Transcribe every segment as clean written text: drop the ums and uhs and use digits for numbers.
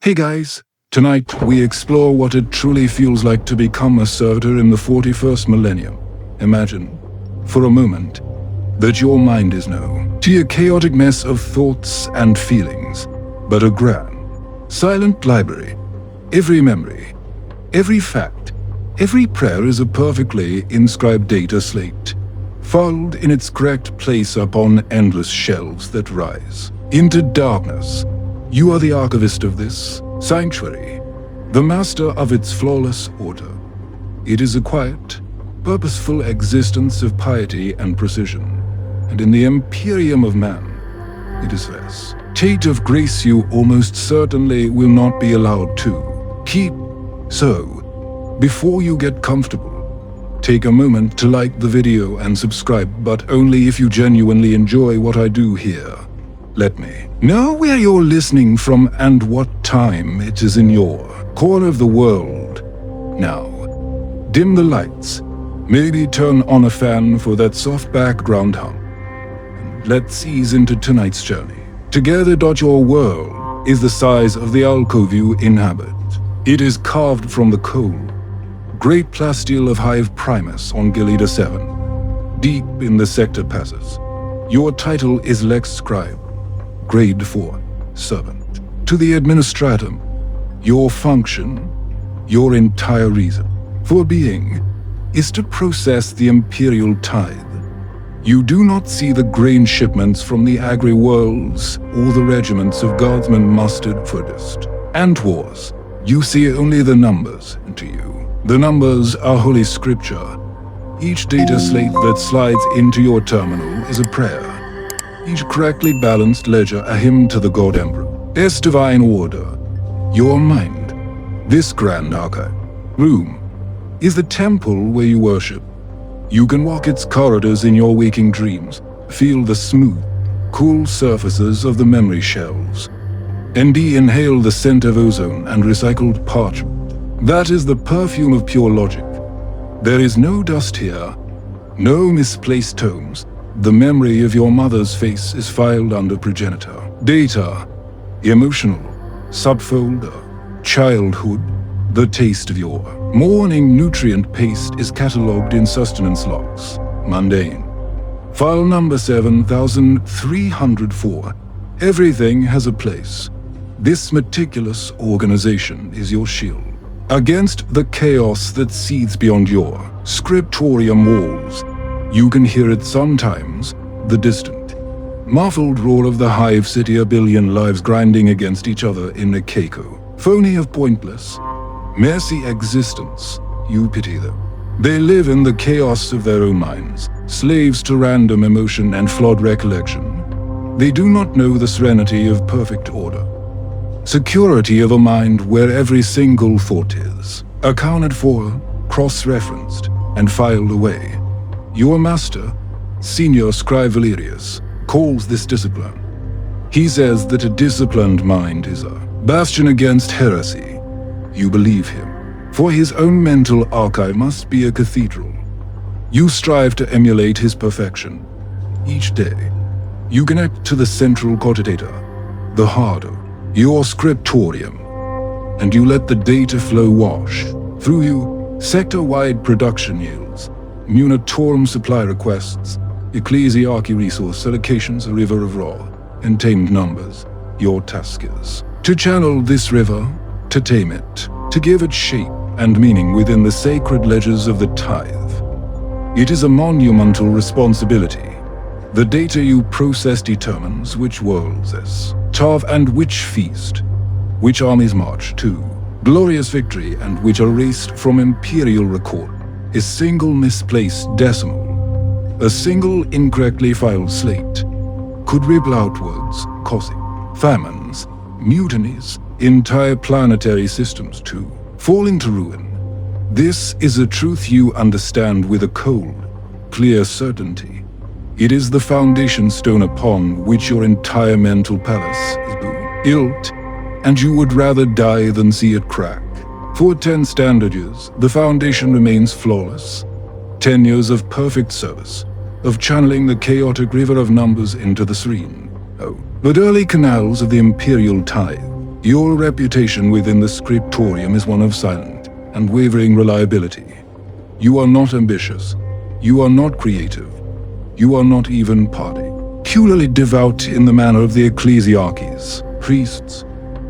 Hey guys, tonight we explore what it truly feels like to become a servitor in the 41st millennium. Imagine, for a moment, that your mind is no to a chaotic mess of thoughts and feelings, but a grand, silent library. Every memory, every fact, every prayer is a perfectly inscribed data slate, filed in its correct place upon endless shelves that rise into darkness. You are the archivist of this sanctuary, the master of its flawless order. It is a quiet, purposeful existence of piety and precision, and in the Imperium of Man, it is less. State of grace you almost certainly will not be allowed to keep. So, before you get comfortable, take a moment to like the video and subscribe, but only if you genuinely enjoy what I do here. Let me know where you're listening from and what time it is in your corner of the world. Now, dim the lights, maybe turn on a fan for that soft background hum, and let's ease into tonight's journey. Together. Your world is the size of the alcove you inhabit. It is carved from the cold, great plasteel of Hive Primus on Gilida 7, deep in the sector passes. Your title is Lex Scribe, Grade 4, Servant. To the Administratum, your function, your entire reason for being, is to process the Imperial tithe. You do not see the grain shipments from the agri-worlds or the regiments of guardsmen mustered for dust and wars. You see only the numbers, and to you, the numbers are holy scripture. Each data slate that slides into your terminal is a prayer. Each correctly balanced ledger a hymn to the God Emperor. This divine order, your mind, this grand archive room, is the temple where you worship. You can walk its corridors in your waking dreams, feel the smooth, cool surfaces of the memory shelves, and inhale the scent of ozone and recycled parchment. That is the perfume of pure logic. There is no dust here, no misplaced tomes. The memory of your mother's face is filed under progenitor. Data, emotional, subfolder, childhood, the taste of your morning nutrient paste is catalogued in sustenance logs. Mundane. File number 7304. Everything has a place. This meticulous organization is your shield against the chaos that seethes beyond your scriptorium walls. You can hear it sometimes, the distant, muffled roar of the hive city, a billion lives grinding against each other in a cacophony of pointless, messy existence. You pity them. They live in the chaos of their own minds, slaves to random emotion and flawed recollection. They do not know the serenity of perfect order, security of a mind where every single thought is accounted for, cross-referenced, and filed away. Your master, Senior Scribe Valerius, calls this discipline. He says that a disciplined mind is a bastion against heresy. You believe him, for his own mental archive must be a cathedral. You strive to emulate his perfection. Each day, you connect to the central cogitator, the heart of your scriptorium, and you let the data flow wash through you. Sector-wide production yields, Munitorum supply requests, ecclesiarchy resource allocations, a river of raw and tamed numbers. Your task is to channel this river, to tame it, to give it shape and meaning within the sacred ledgers of the tithe. It is a monumental responsibility. The data you process determines which worlds starve and which feast, which armies march to glorious victory and which are erased from imperial record. A single misplaced decimal, a single incorrectly filed slate, could ripple outwards, causing famines, mutinies, entire planetary systems to fall into ruin. This is a truth you understand with a cold, clear certainty. It is the foundation stone upon which your entire mental palace is built, and you would rather die than see it crack. For 10 standard years, the foundation remains flawless. 10 years of perfect service, of channeling the chaotic river of numbers into the serene, but early canals of the Imperial tithe. Your reputation within the scriptorium is one of silent and wavering reliability. You are not ambitious. You are not creative. You are not even particularly devout in the manner of the ecclesiarchies, priests.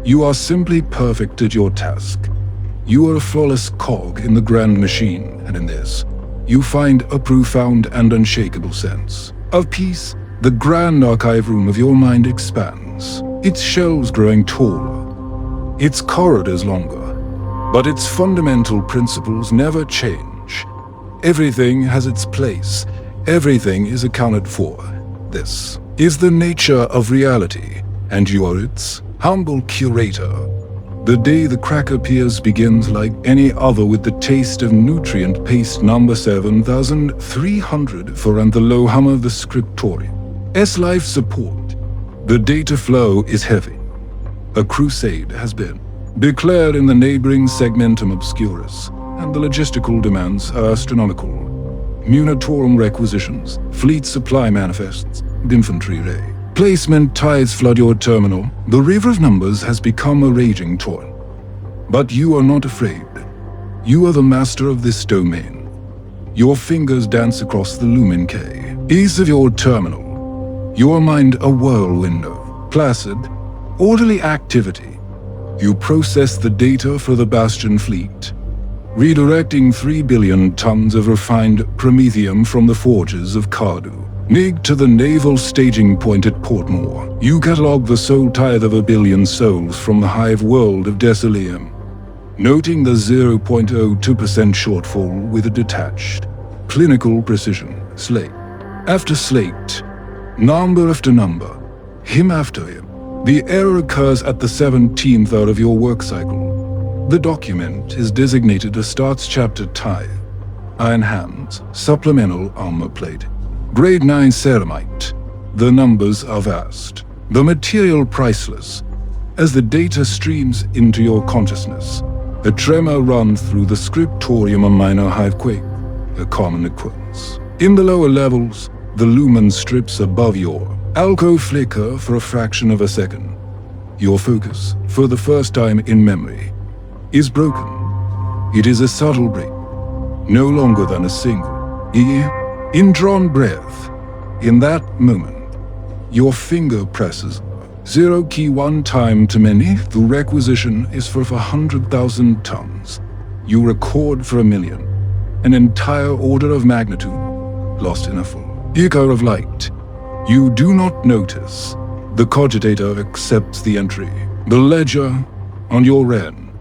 You are simply perfect at your task. You are a flawless cog in the grand machine, and in this, you find a profound and unshakable sense of peace. The grand archive room of your mind expands, its shelves growing taller, its corridors longer, but its fundamental principles never change. Everything has its place. Everything is accounted for. This is the nature of reality, and you are its humble curator. The day the crack appears begins like any other with the taste of nutrient paste number 7300 for and the Warhammer the scriptorium. Life support. The data flow is heavy. A crusade has been declared in the neighboring segmentum obscurus, and the logistical demands are astronomical. Munitorum requisitions, fleet supply manifests, infantry ray placement tides flood your terminal. The river of numbers has become a raging torrent. But you are not afraid. You are the master of this domain. Your fingers dance across the lumen K. Ease of your terminal. Your mind a whirlwind of placid, orderly activity. You process the data for the Bastion fleet, redirecting 3 billion tons of refined promethium from the forges of Cardu. Nig to the naval staging point at Portmore. You catalog the soul tithe of 1 billion souls from the hive world of Desilium, noting the 0.02% shortfall with a detached, clinical precision. Slate after slate, number after number, him after him. The error occurs at the 17th hour of your work cycle. The document is designated a starts chapter tithe. Iron hands, supplemental armor plate. Grade 9 ceramite. The numbers are vast. The material priceless. As the data streams into your consciousness, a tremor runs through the scriptorium, a minor hivequake, a common occurrence. In the lower levels, the lumen strips above your alcove flicker for a fraction of a second. Your focus, for the first time in memory, is broken. It is a subtle break, no longer than a single indrawn breath. In that moment, your finger presses 0 key 1 time too many. The requisition is for 100,000 tons. You record for 1 million. An entire order of magnitude lost in a full echo of light. You do not notice. The cogitator accepts the entry. The ledger on your end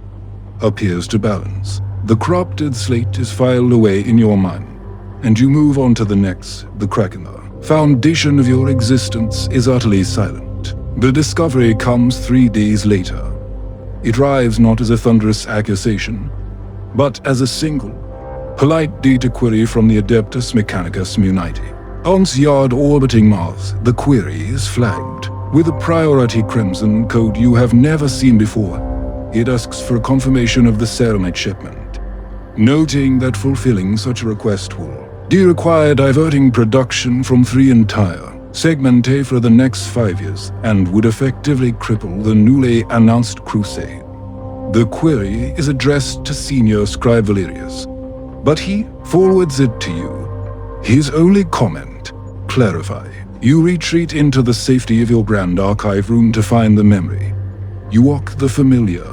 appears to balance. The corrupted slate is filed away in your mind, and you move on to the next. The crack in the foundation of your existence is utterly silent. The discovery comes 3 days later. It arrives not as a thunderous accusation, but as a single, polite data query from the Adeptus Mechanicus Muniti. On yard orbiting Mars, the query is flagged with a priority crimson code you have never seen before. It asks for a confirmation of the ceramite shipment, noting that fulfilling such a request will require diverting production from 3 entire segmenta for the next 5 years and would effectively cripple the newly announced crusade. The query is addressed to Senior Scribe Valerius, but he forwards it to you. His only comment: clarify. You retreat into the safety of your grand archive room to find the memory. You walk the familiar,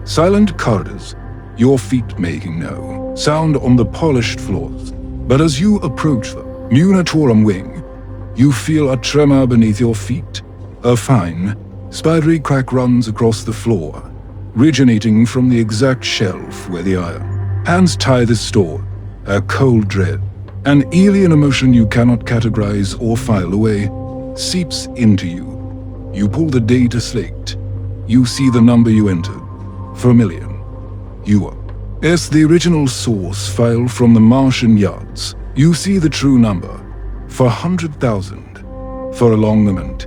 silent corridors, your feet making no sound on the polished floors. But as you approach the Munitorum wing, you feel a tremor beneath your feet. A fine, spidery crack runs across the floor, originating from the exact shelf where the iron hand's tithe is stored. A cold dread, an alien emotion you cannot categorize or file away, seeps into you. You pull the data slate. You see the number you entered. For 1 million. You are. As the original source file from the Martian yards, you see the true number. For 100,000. For a long moment,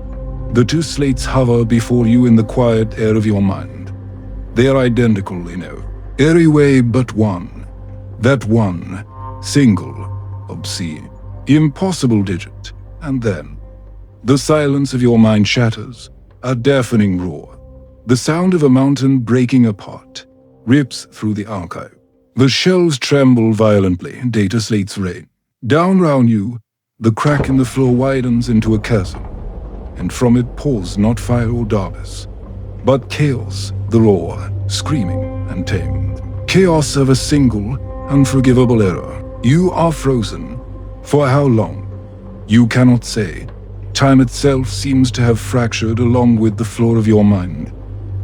the 2 slates hover before you in the quiet air of your mind. They are identical in every way but one. That one, single, obscene, impossible digit. And then, the silence of your mind shatters. A deafening roar. The sound of a mountain breaking apart rips through the archive. The shelves tremble violently, data slates rain. Down round you, the crack in the floor widens into a chasm, and from it pours not fire or darkness, but chaos, the roar, screaming and tamed. Chaos of a single, unforgivable error. You are frozen. For how long? You cannot say. Time itself seems to have fractured along with the floor of your mind.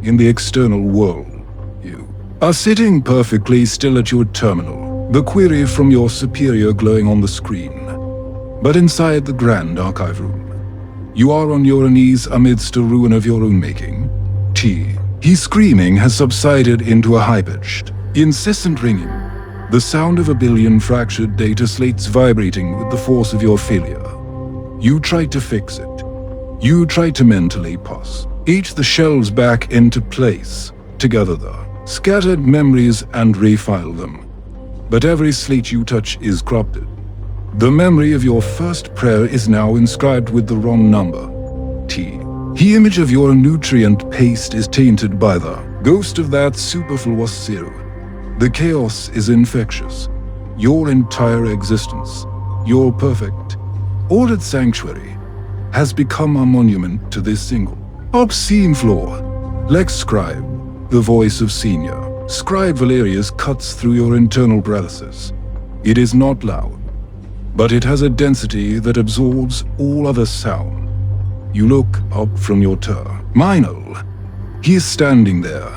In the external world, you are sitting perfectly still at your terminal, the query from your superior glowing on the screen. But inside the grand archive room, you are on your knees amidst a ruin of your own making. His screaming has subsided into a high-pitched, incessant ringing, the sound of a billion fractured data slates vibrating with the force of your failure. You try to fix it. You try to mentally pause each the shelves back into place, together the scattered memories and refile them. But every slate you touch is corrupted. The memory of your first prayer is now inscribed with the wrong number. The image of your nutrient paste is tainted by the ghost of that superfluous zero. The chaos is infectious. Your entire existence, your perfect, ordered sanctuary, has become a monument to this single obscene flaw. Lex Scribe, the voice of Senior, Scribe Valerius cuts through your internal paralysis. It is not loud, but it has a density that absorbs all other sound. You look up from your terminal. He is standing there,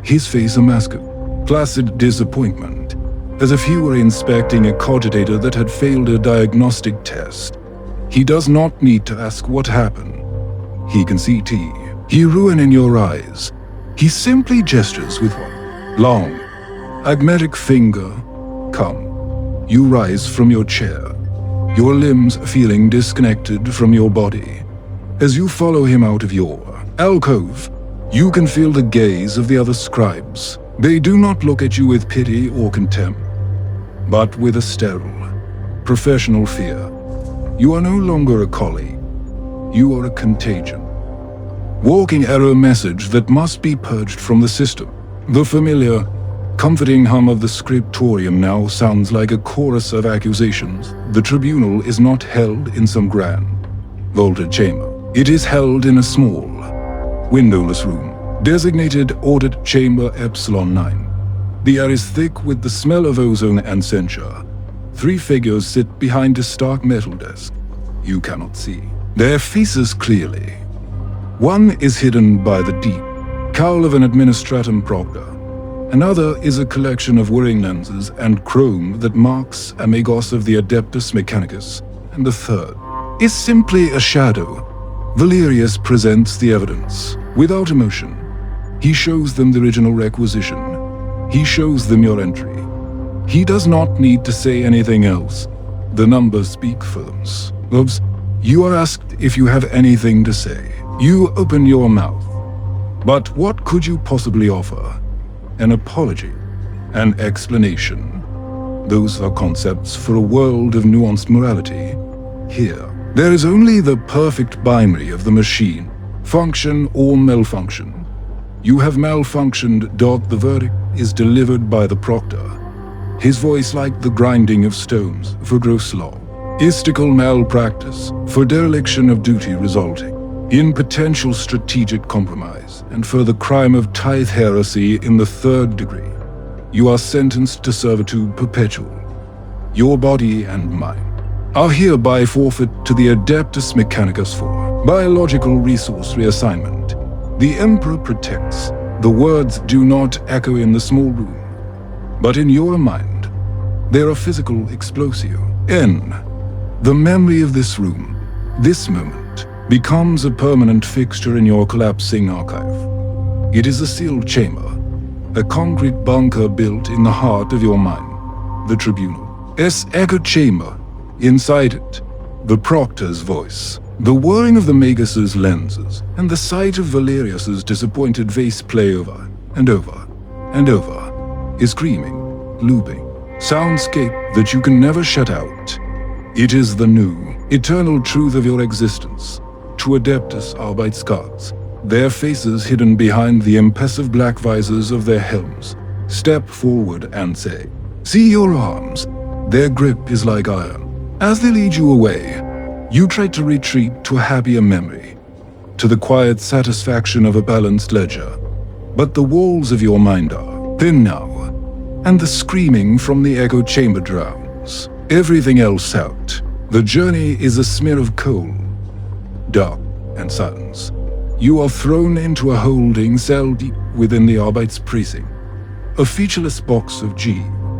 his face a mask of placid disappointment, as if he were inspecting a cogitator that had failed a diagnostic test. He does not need to ask what happened. He can see he ruin in your eyes. He simply gestures with one long, agmatic finger. Come. You rise from your chair, your limbs feeling disconnected from your body. As you follow him out of your alcove, you can feel the gaze of the other scribes. They do not look at you with pity or contempt, but with a sterile, professional fear. You are no longer a colleague. You are a contagion. Walking error message that must be purged from the system. The familiar, comforting hum of the scriptorium now sounds like a chorus of accusations. The tribunal is not held in some grand, vaulted chamber. It is held in a small, windowless room, designated Audit Chamber Epsilon 9. The air is thick with the smell of ozone and censure. 3 figures sit behind a stark metal desk. You cannot see their faces clearly. One is hidden by the deep cowl of an administratum proctor. Another is a collection of whirring lenses and chrome that marks amigos of the Adeptus Mechanicus. And the third is simply a shadow. Valerius presents the evidence without emotion. He shows them the original requisition. He shows them your entry. He does not need to say anything else. The numbers speak for themselves. You are asked if you have anything to say. You open your mouth. But what could you possibly offer? An apology, an explanation. Those are concepts for a world of nuanced morality. Here, there is only the perfect binary of the machine, function or malfunction. You have malfunctioned. The verdict is delivered by the proctor. His voice like the grinding of stones for gross law, istical malpractice for dereliction of duty resulting in potential strategic compromise, and for the crime of tithe heresy in the 3rd degree. You are sentenced to servitude perpetual. Your body and mind are hereby forfeit to the Adeptus Mechanicus for biological resource reassignment. The Emperor protects. The words do not echo in the small room, but in your mind, they are physical explosio. The memory of this room, this moment, becomes a permanent fixture in your collapsing archive. It is a sealed chamber, a concrete bunker built in the heart of your mind, the tribunal. Echo chamber. Inside it, the proctor's voice, the whirring of the Magus's lenses, and the sight of Valerius's disappointed face play over and over and over, is screaming, looping, soundscape that you can never shut out. It is the new, eternal truth of your existence. To Adeptus Arbeitsgods, their faces hidden behind the impassive black visors of their helms, step forward and say, "See your arms? Their grip is like iron." As they lead you away, you try to retreat to a happier memory, to the quiet satisfaction of a balanced ledger. But the walls of your mind are thin now, and the screaming from the echo chamber drowns everything else out. The journey is a smear of coal, dark and silence. You are thrown into a holding cell deep within the Arbeit's precinct, a featureless box of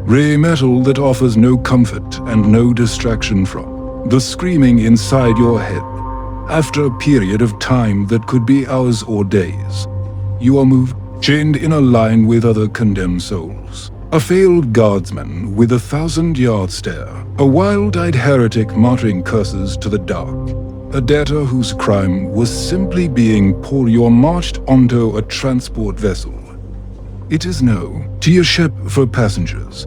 gray metal that offers no comfort and no distraction from the screaming inside your head. After a period of time that could be hours or days, you are moved, chained in a line with other condemned souls. A failed guardsman with 1,000-yard stare, a wild-eyed heretic muttering curses to the dark, a debtor whose crime was simply being poor. You're marched onto a transport vessel. It is no tier ship for passengers.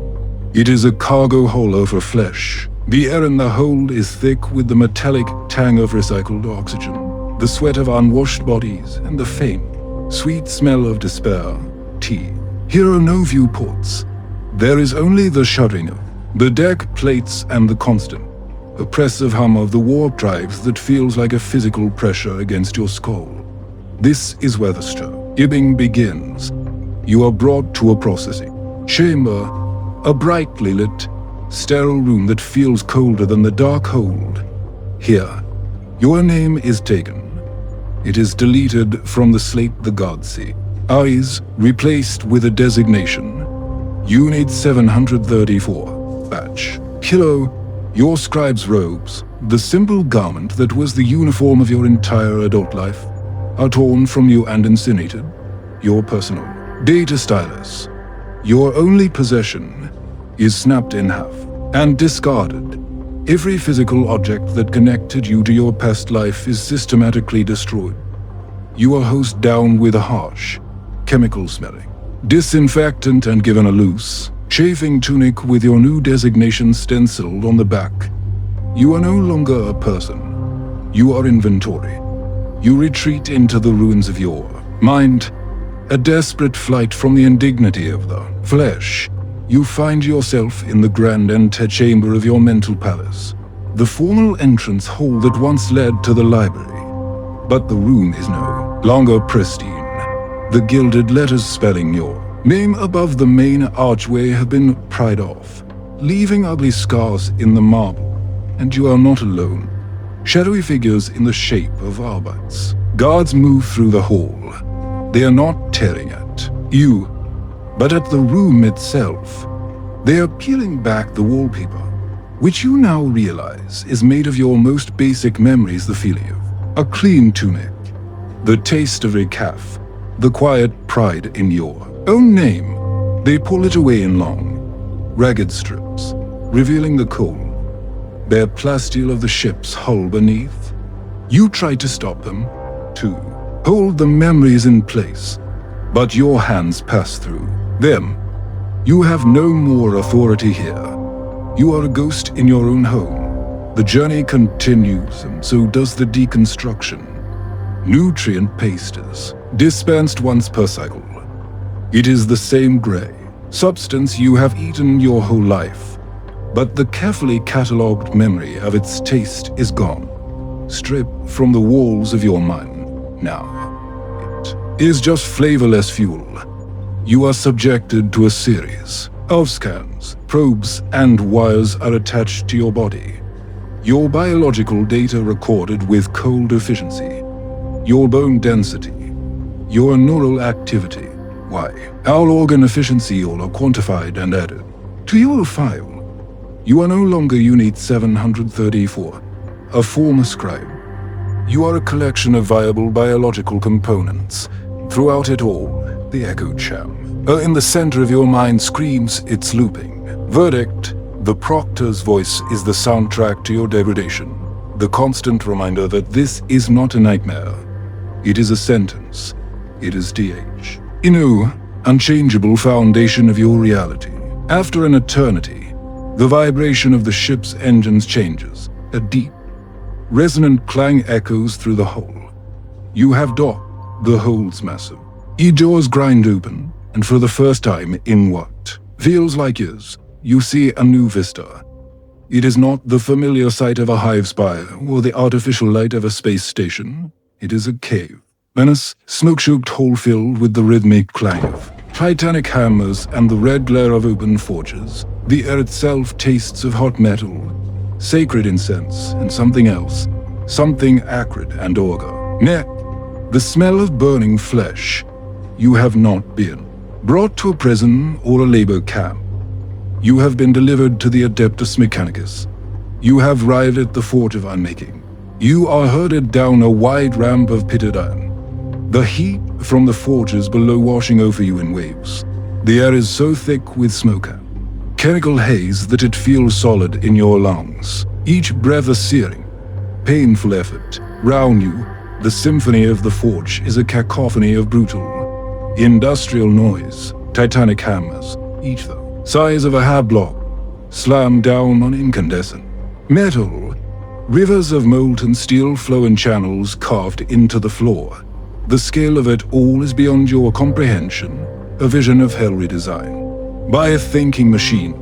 It is a cargo hauler for flesh. The air in the hold is thick with the metallic tang of recycled oxygen, the sweat of unwashed bodies, and the faint, sweet smell of despair. Tea. Here are no viewports. There is only the shuddering of the deck plates and the constant, oppressive hum of the warp drives that feels like a physical pressure against your skull. This is where the ibbing begins. You are brought to a processing chamber, a brightly lit, sterile room that feels colder than the dark hold. Here, your name is taken. It is deleted from the slate the gods see. Eyes replaced with a designation. Unit 734, Batch. Kilo, your scribe's robes, the simple garment that was the uniform of your entire adult life, are torn from you and incinerated. Your personal data stylus, your only possession, is snapped in half and discarded. Every physical object that connected you to your past life is systematically destroyed. You are hosed down with a harsh, chemical-smelling disinfectant and given a loose, chafing tunic with your new designation stenciled on the back. You are no longer a person. You are inventory. You retreat into the ruins of your mind, a desperate flight from the indignity of the flesh. You find yourself in the grand antechamber of your mental palace, the formal entrance hall that once led to the library. But the room is no longer pristine. The gilded letters spelling your name above the main archway have been pried off, leaving ugly scars in the marble. And you are not alone. Shadowy figures in the shape of Arbeits. Guards move through the hall. They are not tearing at you, but at the room itself. They are peeling back the wallpaper, which you now realize is made of your most basic memories. The feeling of a clean tunic, the taste of a calf, the quiet pride in your own name. They pull it away in long, ragged strips, revealing the cold, bare plasteel of the ship's hull beneath. You try to stop them, to hold the memories in place, but your hands pass through them. You have no more authority here. You are a ghost in your own home. The journey continues, and so does the deconstruction. Nutrient paste is dispensed once per cycle. It is the same gray substance you have eaten your whole life, but the carefully catalogued memory of its taste is gone, stripped from the walls of your mind. Now, it is just flavorless fuel. You are subjected to a series of scans, probes, and wires are attached to your body. Your biological data recorded with cold efficiency, your bone density, your neural activity. Why? Our organ efficiency all are quantified and added to your file. You are no longer Unit 734, a former scribe. You are a collection of viable biological components. Throughout it all, the echo chamber in the center of your mind screams its looping verdict. The proctor's voice is the soundtrack to your degradation, the constant reminder that this is not a nightmare. It is a sentence. It is DH. Unchangeable foundation of your reality. After an eternity, the vibration of the ship's engines changes. A deep, resonant clang echoes through the hull. You have docked, The hole's massive. E-jaws grind open, and for the first time in what feels like years, you see a new vista. It is not the familiar sight of a hive spire or the artificial light of a space station. It is a cave. A smoke-choked hole filled with the rhythmic clang of titanic hammers and the red glare of open forges. The air itself tastes of hot metal, sacred incense, and something else. Something acrid and agar. The smell of burning flesh. You have not been brought to a prison or a labor camp. You have been delivered to the Adeptus Mechanicus. You have arrived at the Fort of Unmaking. You are herded down a wide ramp of pitted iron. The heat from the forges below washing over you in waves. The air is so thick with smoke and chemical haze that it feels solid in your lungs. Each breath a searing, painful effort. Round you, the symphony of the forge is a cacophony of brutal, industrial noise. Titanic hammers, each the size of a hablock, slam down on incandescent metal. Rivers of molten steel flow in channels carved into the floor. The scale of it all is beyond your comprehension, a vision of hell redesigned by a thinking machine.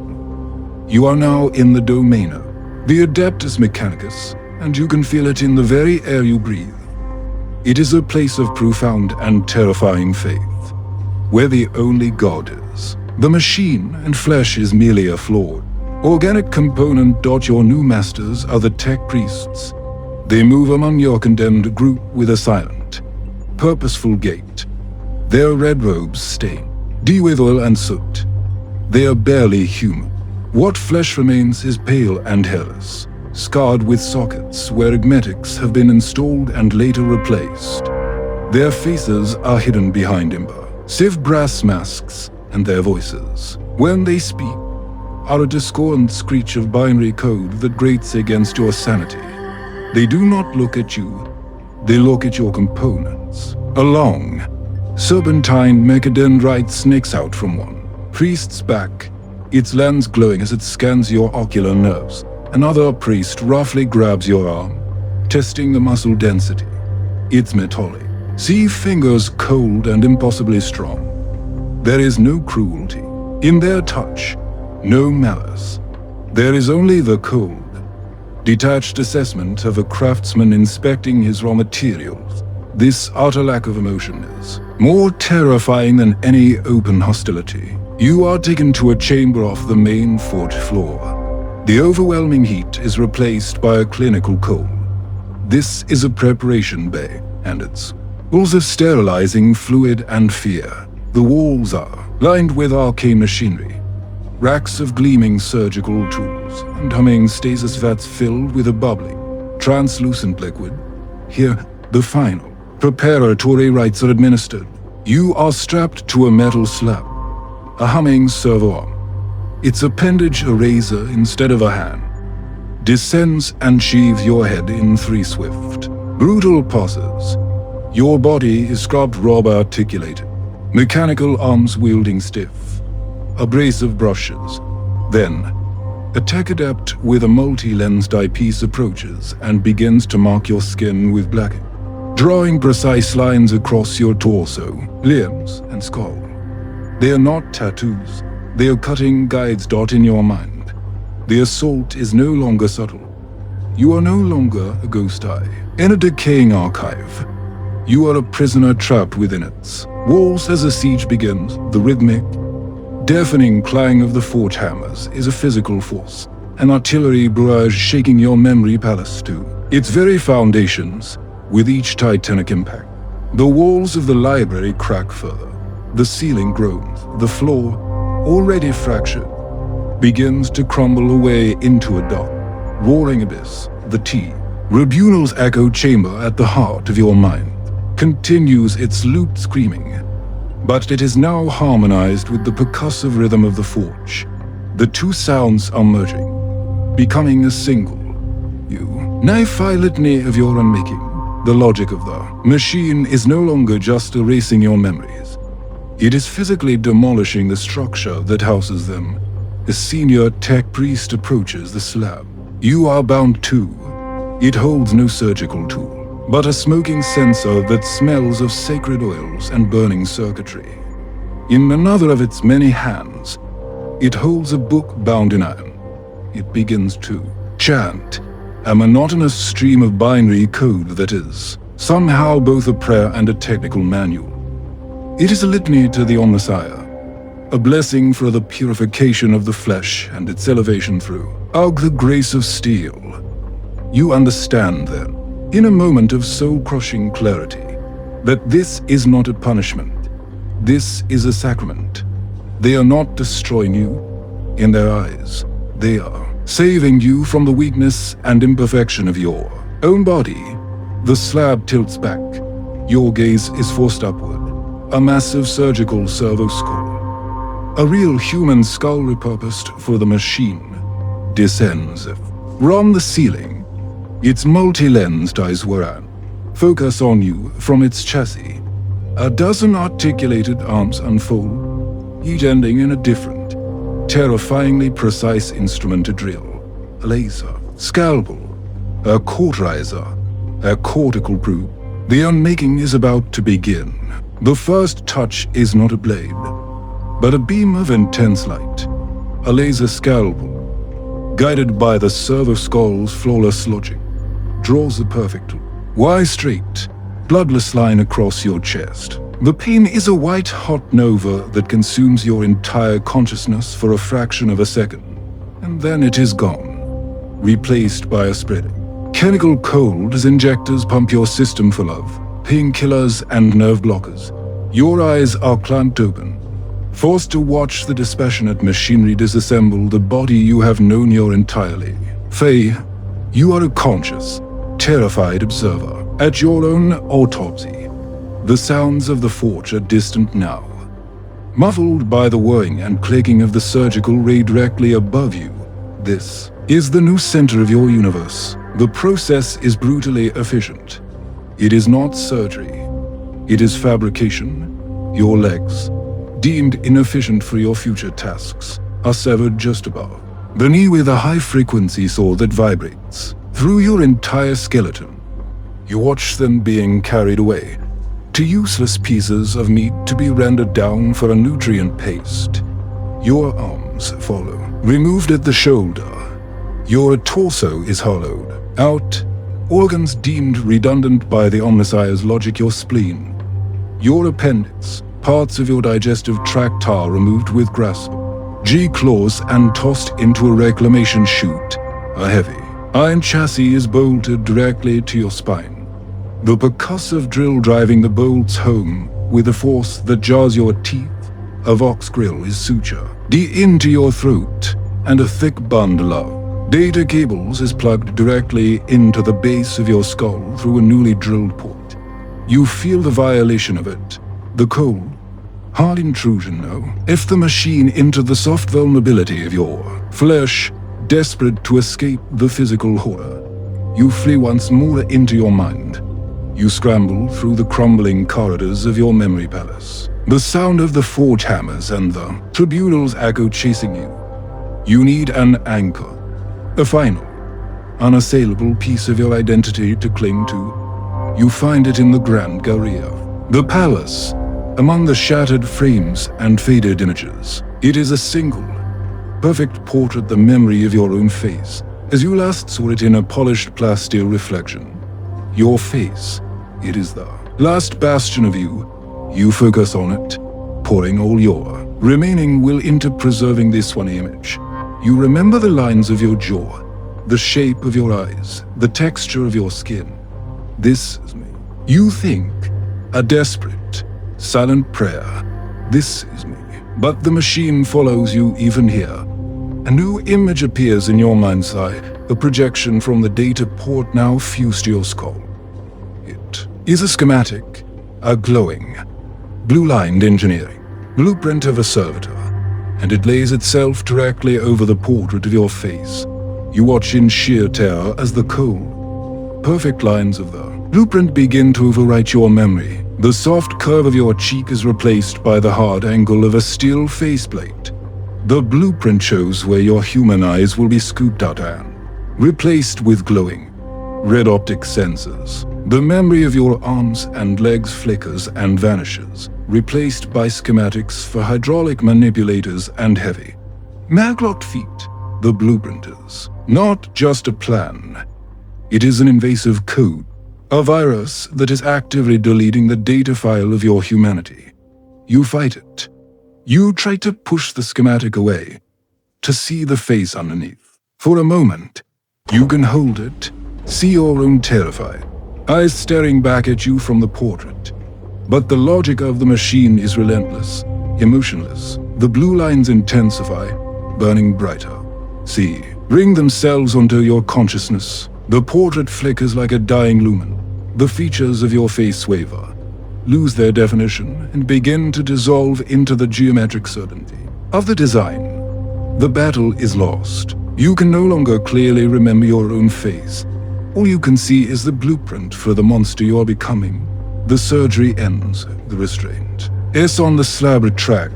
You are now in the domain of the Adeptus Mechanicus, and you can feel it in the very air you breathe. It is a place of profound and terrifying faith, where the only God is. The machine and flesh is merely a flawed organic component. Your new masters are the tech priests. They move among your condemned group with a silent, purposeful gait. Their red robes stain, with oil and soot. They are barely human. What flesh remains is pale and hairless, scarred with sockets where agmetics have been installed and later replaced. Their faces are hidden behind impressive brass masks, and their voices, when they speak, are a discordant screech of binary code that grates against your sanity. They do not look at you, they look at your components. A long, serpentine mechadendrite snakes out from one priest's back, its lens glowing as it scans your ocular nerves. Another priest roughly grabs your arm, testing the muscle density. It's metallic. See fingers cold and impossibly strong. There is no cruelty in their touch, no malice. There is only the cold, detached assessment of a craftsman inspecting his raw materials. This utter lack of emotion is more terrifying than any open hostility. You are taken to a chamber off the main forge floor. The overwhelming heat is replaced by a clinical cold. This is a preparation bay, and it's full of sterilizing fluid and fear. The walls are lined with arcane machinery, racks of gleaming surgical tools, and humming stasis vats filled with a bubbling, translucent liquid. Here, the final preparatory rites are administered. You are strapped to a metal slab, a humming servo arm. Its appendage, a razor instead of a hand, descends and sheathes your head in 3 swift, brutal passes. Your body is scrubbed raw by articulated, mechanical arms wielding stiff, a brace of brushes. Then, a tech adept with a multi-lensed eyepiece approaches and begins to mark your skin with blacking, drawing precise lines across your torso, limbs, and skull. They are not tattoos, they are cutting guides. In your mind, the assault is no longer subtle. You are no longer a ghost eye in a decaying archive. You are a prisoner trapped within its walls as the siege begins. The rhythmic, deafening clang of the forge hammers is a physical force, an artillery barrage shaking your memory palace to its very foundations with each titanic impact. The walls of the library crack further. The ceiling groans. The floor, already fractured, begins to crumble away into a dark, roaring abyss. The tribunal's echo chamber at the heart of your mind continues its looped screaming, but it is now harmonized with the percussive rhythm of the forge. The two sounds are merging, becoming a single, Nigh-fi litany of your unmaking. The logic of the machine is no longer just erasing your memories. It is physically demolishing the structure that houses them. A senior tech priest approaches the slab. You are bound too. It holds no surgical tool, but a smoking censer that smells of sacred oils and burning circuitry. In another of its many hands, it holds a book bound in iron. It begins to chant, a monotonous stream of binary code that is somehow both a prayer and a technical manual. It is a litany to the Omnissiah, a blessing for the purification of the flesh and its elevation through the grace of steel. You understand then, in a moment of soul-crushing clarity, that this is not a punishment. This is a sacrament. They are not destroying you. In their eyes, they are saving you from the weakness and imperfection of your own body. The slab tilts back. Your gaze is forced upward. A massive surgical servo skull, a real human skull repurposed for the machine, descends from the ceiling. Its multi-lensed eyes Warhammer focus on you from its chassis. A dozen articulated arms unfold, each ending in a different, terrifyingly precise instrument to drill. A laser, scalpel, a cauterizer, a cortical probe. The unmaking is about to begin. The first touch is not a blade, but a beam of intense light. A laser scalpel, guided by the servo skull's flawless logic, draws a perfect, straight, bloodless line across your chest. The pain is a white-hot nova that consumes your entire consciousness for a fraction of a second, and then it is gone, replaced by a spreading chemical cold as injectors pump your system full of painkillers and nerve blockers. Your eyes are clamped open, forced to watch the dispassionate machinery disassemble the body you have known your entirely. Faye, you are a conscious, terrified observer at your own autopsy. The sounds of the forge are distant now, muffled by the whirring and clicking of the surgical ray directly above you. This is the new center of your universe. The process is brutally efficient. It is not surgery. It is fabrication. Your legs, deemed inefficient for your future tasks, are severed just above the knee with a high-frequency saw that vibrates through your entire skeleton. You watch them being carried away to useless pieces of meat to be rendered down for a nutrient paste. Your arms follow, removed at the shoulder. Your torso is hollowed out, organs deemed redundant by the Omnissiah's logic. Your spleen, your appendix, parts of your digestive tract are removed with grasp, G-claws and tossed into a reclamation chute. A heavy iron chassis is bolted directly to your spine. The percussive drill driving the bolts home with a force that jars your teeth. A Vox grill is suture into your throat, and a thick bundle of data cables is plugged directly into the base of your skull through a newly drilled port. You feel the violation of it, the cold, hard intrusion, no. If the machine into the soft vulnerability of your flesh, desperate to escape the physical horror, you flee once more into your mind. You scramble through the crumbling corridors of your memory palace. The sound of the forge hammers and the tribunals echo chasing you. You need an anchor, a final, unassailable piece of your identity to cling to. You find it in the Grand Galleria, the palace, among the shattered frames and faded images. It is a single, perfect portrait, the memory of your own face, as you last saw it in a polished plasteel reflection. Your face, it is the last bastion of you. You focus on it, pouring all your remaining will into preserving this one image. You remember the lines of your jaw, the shape of your eyes, the texture of your skin. This is me. You think, a desperate, silent prayer. This is me. But the machine follows you even here. A new image appears in your mind's eye, a projection from the data port now fused to your skull. It is a schematic, a glowing, blue-lined engineering blueprint of a servitor, and it lays itself directly over the portrait of your face. You watch in sheer terror as the cold, perfect lines of the blueprint begin to overwrite your memory. The soft curve of your cheek is replaced by the hard angle of a steel faceplate. The blueprint shows where your human eyes will be scooped out and replaced with glowing, red optic sensors. The memory of your arms and legs flickers and vanishes, replaced by schematics for hydraulic manipulators and heavy. Maglocked feet, the blueprinters. Not just a plan. It is an invasive code, a virus that is actively deleting the data file of your humanity. You fight it. You try to push the schematic away, to see the face underneath. For a moment, you can hold it, see your own terrified eyes staring back at you from the portrait. But the logic of the machine is relentless, emotionless. The blue lines intensify, burning brighter. See, bring themselves onto your consciousness. The portrait flickers like a dying lumen. The features of your face waver, lose their definition, and begin to dissolve into the geometric certainty of the design. The battle is lost. You can no longer clearly remember your own face. All you can see is the blueprint for the monster you are becoming. The surgery ends, the restraint is on the slab retract.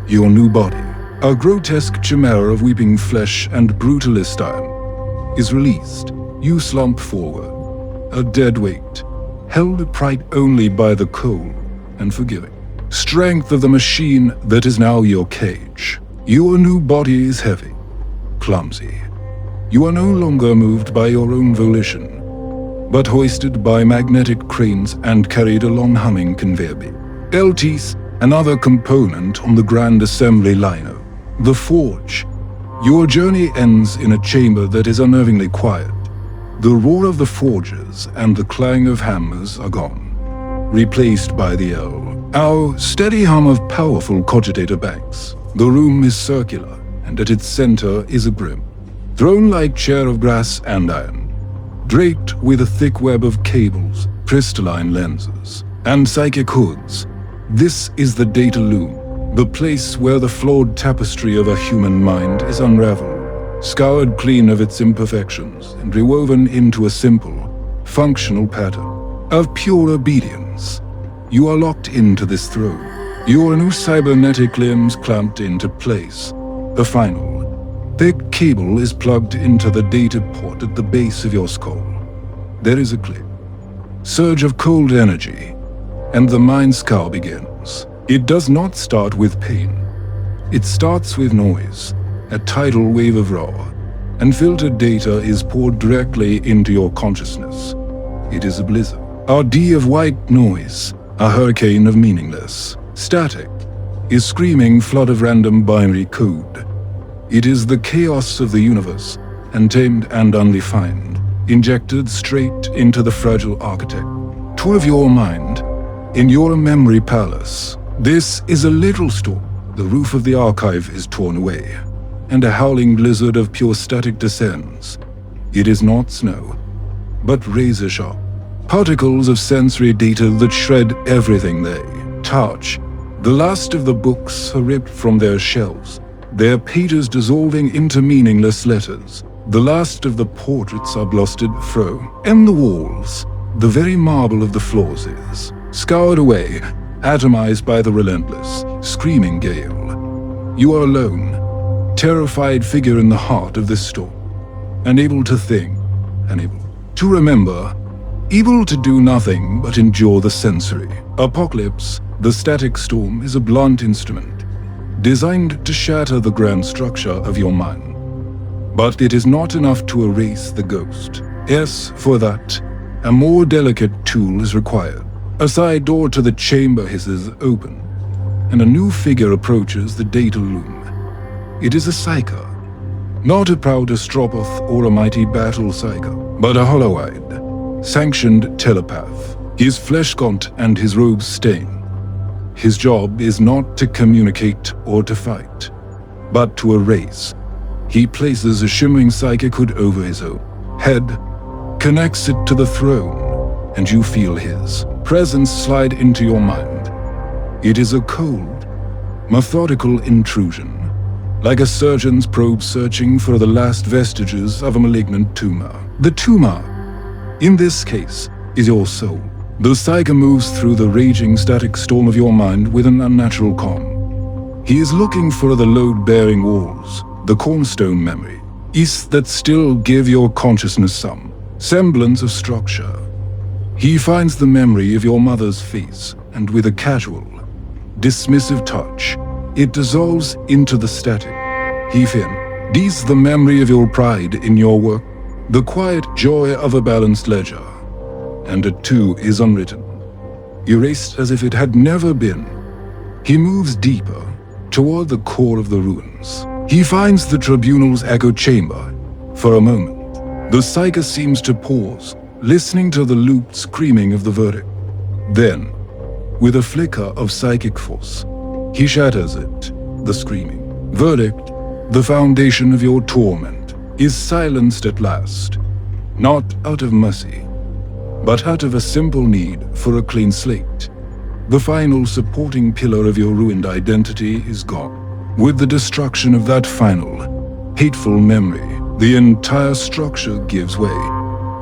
Your new body, a grotesque chimera of weeping flesh and brutalist iron, is released. You slump forward, a dead weight, held upright only by the cold and forgiving strength of the machine that is now your cage. Your new body is heavy, clumsy. You are no longer moved by your own volition, but hoisted by magnetic cranes and carried along humming conveyor belt. LTs, another component on the grand assembly liner. The forge. Your journey ends in a chamber that is unnervingly quiet. The roar of the forges and the clang of hammers are gone, replaced by the our steady hum of powerful cogitator banks. The room is circular, and at its center is a grim, throne-like chair of brass and iron, draped with a thick web of cables, crystalline lenses, and psychic hoods. This is the data loom, the place where the flawed tapestry of a human mind is unraveled, scoured clean of its imperfections and rewoven into a simple, functional pattern of pure obedience. You are locked into this throne, your new cybernetic limbs clamped into place. The final, thick cable is plugged into the data port at the base of your skull. There is a click, surge of cold energy, and the mind scour begins. It does not start with pain. It starts with noise, a tidal wave of raw, unfiltered data is poured directly into your consciousness. It is a blizzard, a sea of white noise, a hurricane of meaningless static, a screaming flood of random binary code. It is the chaos of the universe, untamed and undefined, injected straight into the fragile architect tool of your mind, in your memory palace. This is a little storm. The roof of the archive is torn away, and a howling blizzard of pure static descends. It is not snow, but razor-sharp particles of sensory data that shred everything they touch. The last of the books are ripped from their shelves, their pages dissolving into meaningless letters. The last of the portraits are blasted through, and the walls, the very marble of the floors is scoured away, atomized by the relentless, screaming gale. You are alone, terrified figure in the heart of this storm, unable to think, unable to remember, able to do nothing but endure the sensory apocalypse. The static storm is a blunt instrument, designed to shatter the grand structure of your mind. But it is not enough to erase the ghost. Yes, for that, a more delicate tool is required. A side door to the chamber hisses open, and a new figure approaches the data loom. It is a psyker, not a proud Astropoth or a mighty battle psyker, but a hollow-eyed, sanctioned telepath, his flesh gaunt and his robes stained. His job is not to communicate or to fight, but to erase. He places a shimmering psychic hood over his own head, connects it to the throne, and you feel his presence slide into your mind. It is a cold, methodical intrusion, like a surgeon's probe searching for the last vestiges of a malignant tumor. The tumor, in this case, is your soul. The psyker moves through the raging static storm of your mind with an unnatural calm. He is looking for the load-bearing walls, the cornerstone memories that still give your consciousness some semblance of structure. He finds the memory of your mother's face, and with a casual, dismissive touch, it dissolves into the static. He sees the memory of your pride in your work, the quiet joy of a balanced ledger, and it too is unwritten, erased as if it had never been. He moves deeper, toward the core of the ruins. He finds the tribunal's echo chamber. For a moment, the psyker seems to pause, listening to the looped screaming of the verdict. Then, with a flicker of psychic force, he shatters it, the screaming. Verdict, the foundation of your torment, is silenced at last, not out of mercy, but out of a simple need for a clean slate. The final supporting pillar of your ruined identity is gone. With the destruction of that final, hateful memory, the entire structure gives way.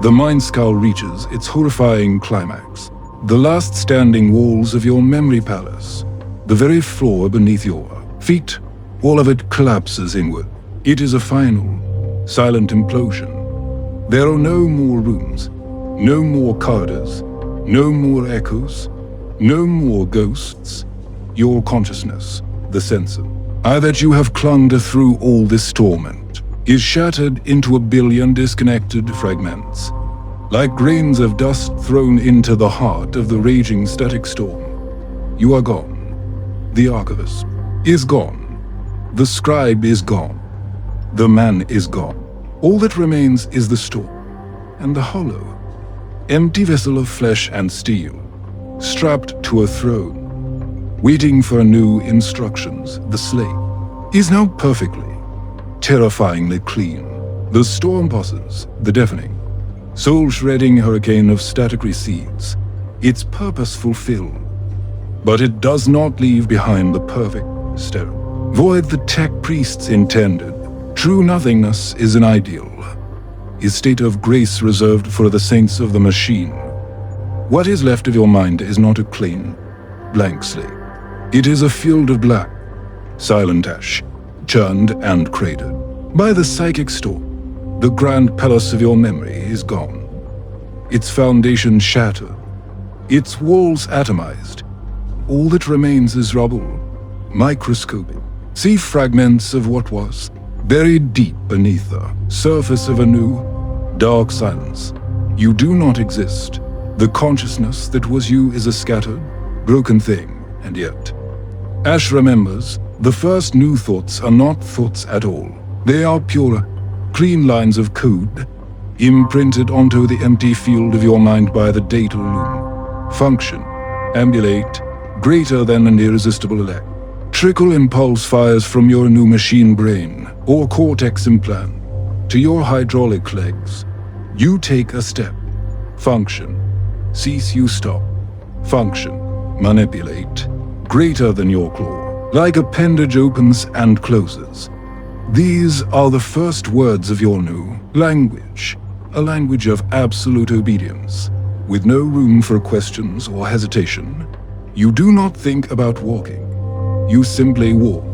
The mind scowl reaches its horrifying climax. The last standing walls of your memory palace, the very floor beneath your feet, all of it collapses inward. It is a final, silent implosion. There are no more rooms, no more corridors, no more echoes, no more ghosts. Your consciousness, the sensor, that you have clung to through all this torment, is shattered into a billion disconnected fragments, like grains of dust thrown into the heart of the raging static storm. You are gone. The archivist is gone. The scribe is gone. The man is gone. All that remains is the storm, and the hollow, empty vessel of flesh and steel, strapped to a throne, waiting for new instructions. The slate is now perfectly, terrifyingly clean. The storm passes, the deafening, soul-shredding hurricane of static recedes, its purpose fulfilled, but it does not leave behind the perfect, sterile void the tech priests intended. True nothingness is an ideal, a state of grace reserved for the saints of the machine. What is left of your mind is not a clean, blank slate. It is a field of black, silent ash, churned and cratered by the psychic storm. The grand palace of your memory is gone, its foundation shattered, its walls atomized. All that remains is rubble, microscopic. See fragments of what was, buried deep beneath the surface of a new, dark silence. You do not exist. The consciousness that was you is a scattered, broken thing, and yet, Ash remembers, the first new thoughts are not thoughts at all. They are pure, clean lines of code, imprinted onto the empty field of your mind by the data loom. Function, ambulate, greater than an irresistible elect. Trickle impulse fires from your new machine brain, or cortex implant, to your hydraulic legs. You take a step. Function. Cease, you stop. Function. Manipulate. Greater than your claw. Like appendage opens and closes. These are the first words of your new language. A language of absolute obedience, with no room for questions or hesitation. You do not think about walking. You simply walk.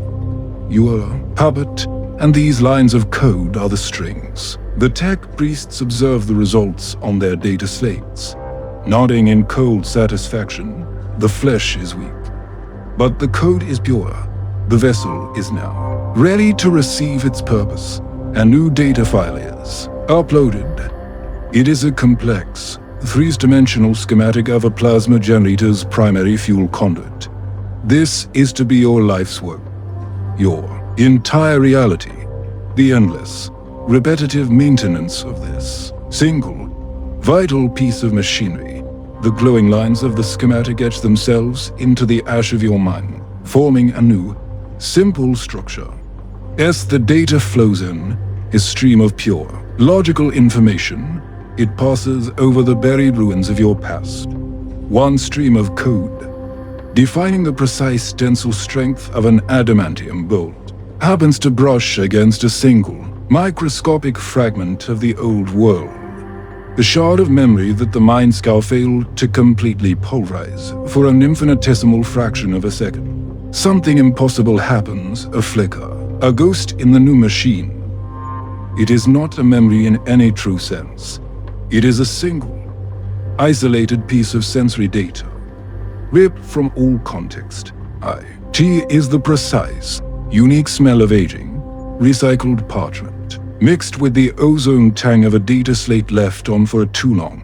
You are a puppet, and these lines of code are the strings. The tech priests observe the results on their data slates. Nodding in cold satisfaction, the flesh is weak. But the code is pure. The vessel is now ready to receive its purpose. A new data file is uploaded. It is a complex, three-dimensional schematic of a plasma generator's primary fuel conduit. This is to be your life's work. Your entire reality. The endless, repetitive maintenance of this single, vital piece of machinery. The glowing lines of the schematic etch themselves into the ash of your mind, forming a new, simple structure. As the data flows in, a stream of pure, logical information, it passes over the buried ruins of your past. One stream of code, defining the precise tensile strength of an adamantium bolt, happens to brush against a single, microscopic fragment of the old world. The shard of memory that the mind scour failed to completely pulverize for an infinitesimal fraction of a second. Something impossible happens, a flicker, a ghost in the new machine. It is not a memory in any true sense. It is a single, isolated piece of sensory data, ripped from all context. T is the precise, unique smell of aging, recycled parchment, mixed with the ozone tang of a data slate left on for too long.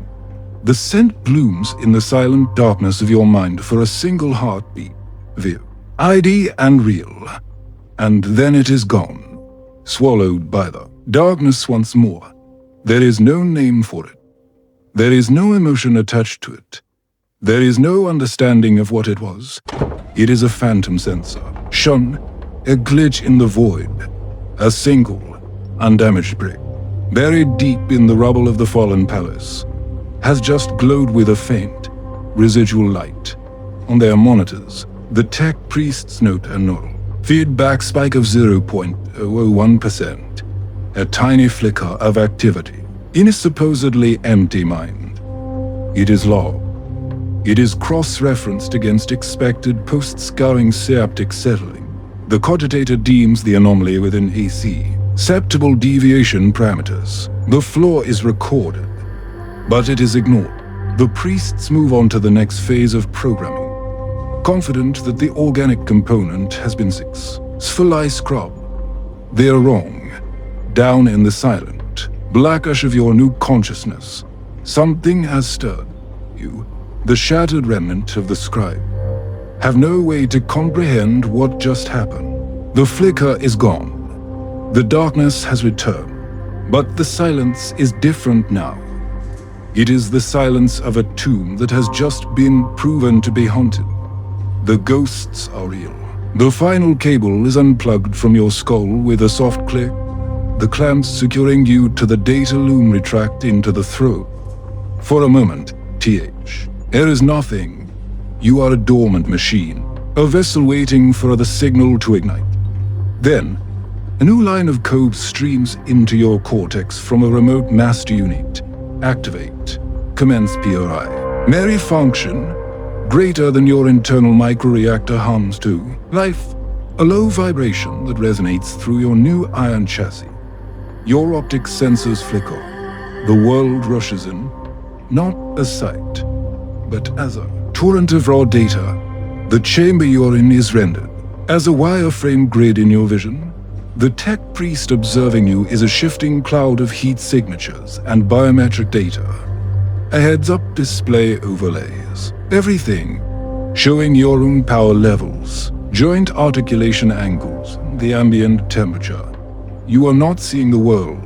The scent blooms in the silent darkness of your mind for a single heartbeat. View, ID and real. And then it is gone, swallowed by the darkness once more. There is no name for it. There is no emotion attached to it. There is no understanding of what it was. It is a phantom sensor, shun, a glitch in the void, a single, undamaged brick, buried deep in the rubble of the fallen palace, has just glowed with a faint, residual light. On their monitors, the tech priests note a null feedback spike of 0.001%, a tiny flicker of activity in a supposedly empty mind. It is logged. It is cross-referenced against expected post-scouring synaptic settling. The cogitator deems the anomaly within AC, acceptable deviation parameters. The flaw is recorded, but it is ignored. The priests move on to the next phase of programming, confident that the organic component has been spheliced scrubbed. They are wrong. Down in the silent, black ash of your new consciousness, something has stirred. You, the shattered remnant of the scribe, have no way to comprehend what just happened. The flicker is gone. The darkness has returned, but the silence is different now. It is the silence of a tomb that has just been proven to be haunted. The ghosts are real. The final cable is unplugged from your skull with a soft click. The clamps securing you to the data loom retract into the throat. For a moment, TH. There is nothing. You are a dormant machine, a vessel waiting for the signal to ignite. Then, a new line of code streams into your cortex from a remote master unit. Activate. Commence PRI. Merry function, greater than your internal microreactor hums to life. A low vibration that resonates through your new iron chassis. Your optic sensors flicker. The world rushes in, not as sight, but as a torrent of raw data. The chamber you're in is rendered as a wireframe grid in your vision. The tech priest observing you is a shifting cloud of heat signatures and biometric data. A heads-up display overlays everything, showing your own power levels, joint articulation angles, the ambient temperature. You are not seeing the world.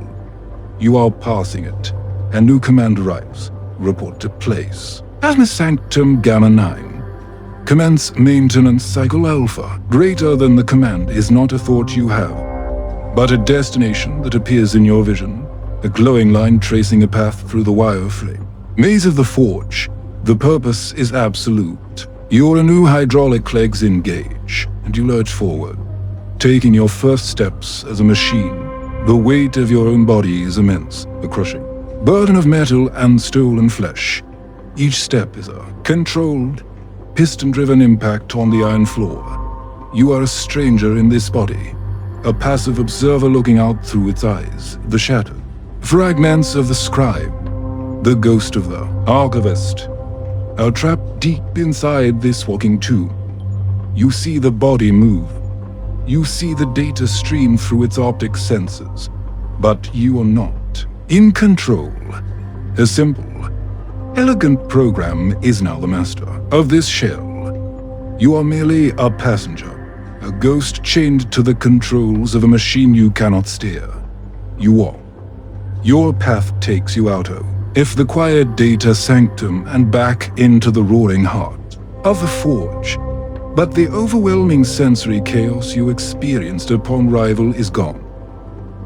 You are passing it. A new command arrives. Report to place. Asma Sanctum Gamma 9. Commence maintenance cycle Alpha. Greater than the command is not a thought you have, but a destination that appears in your vision, a glowing line tracing a path through the wireframe. Maze of the Forge. The purpose is absolute. Your new hydraulic legs engage, and you lurch forward, taking your first steps as a machine. The weight of your own body is immense, a crushing burden of metal and stolen flesh. Each step is a controlled, piston-driven impact on the iron floor. You are a stranger in this body, a passive observer looking out through its eyes, the shattered fragments of the scribe, the ghost of the archivist, are trapped deep inside this walking tomb. You see the body move. You see the data stream through its optic sensors, but you are not in control. A simple, elegant program is now the master of this shell. You are merely a passenger, a ghost chained to the controls of a machine you cannot steer. You walk. Your path takes you out of the quiet data sanctum and back into the roaring heart of the forge. But the overwhelming sensory chaos you experienced upon arrival is gone.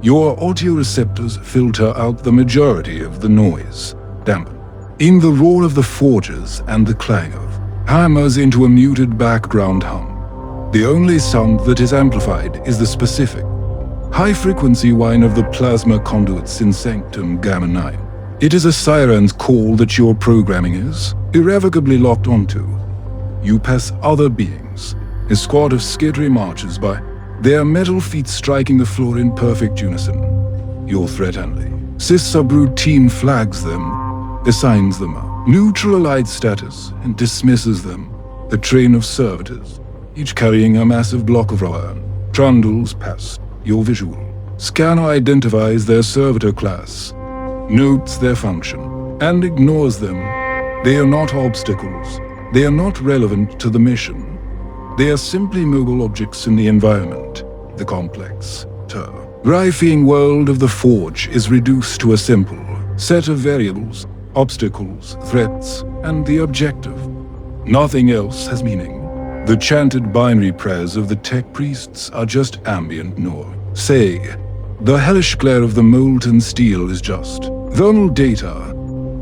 Your audio receptors filter out the majority of the noise, dampened in the roar of the forges and the clang of hammers into a muted background hum. The only sound that is amplified is the specific, high-frequency whine of the plasma conduits in Sanctum Gamma 9. It is a siren's call that your programming is irrevocably locked onto. You pass other beings, a squad of skittery marches by, their metal feet striking the floor in perfect unison. Your threat handling sys subroutine flags them, assigns them a neutralized status and dismisses them. A train of servitors, each carrying a massive block of raw iron, trundles past your visual. Scanner identifies their servitor class, notes their function, and ignores them. They are not obstacles. They are not relevant to the mission. They are simply mobile objects in the environment. The complex, horrifying world of the Forge is reduced to a simple set of variables, obstacles, threats, and the objective. Nothing else has meaning. The chanted binary prayers of the tech priests are just ambient noise. Say, the hellish glare of the molten steel is just thermal data.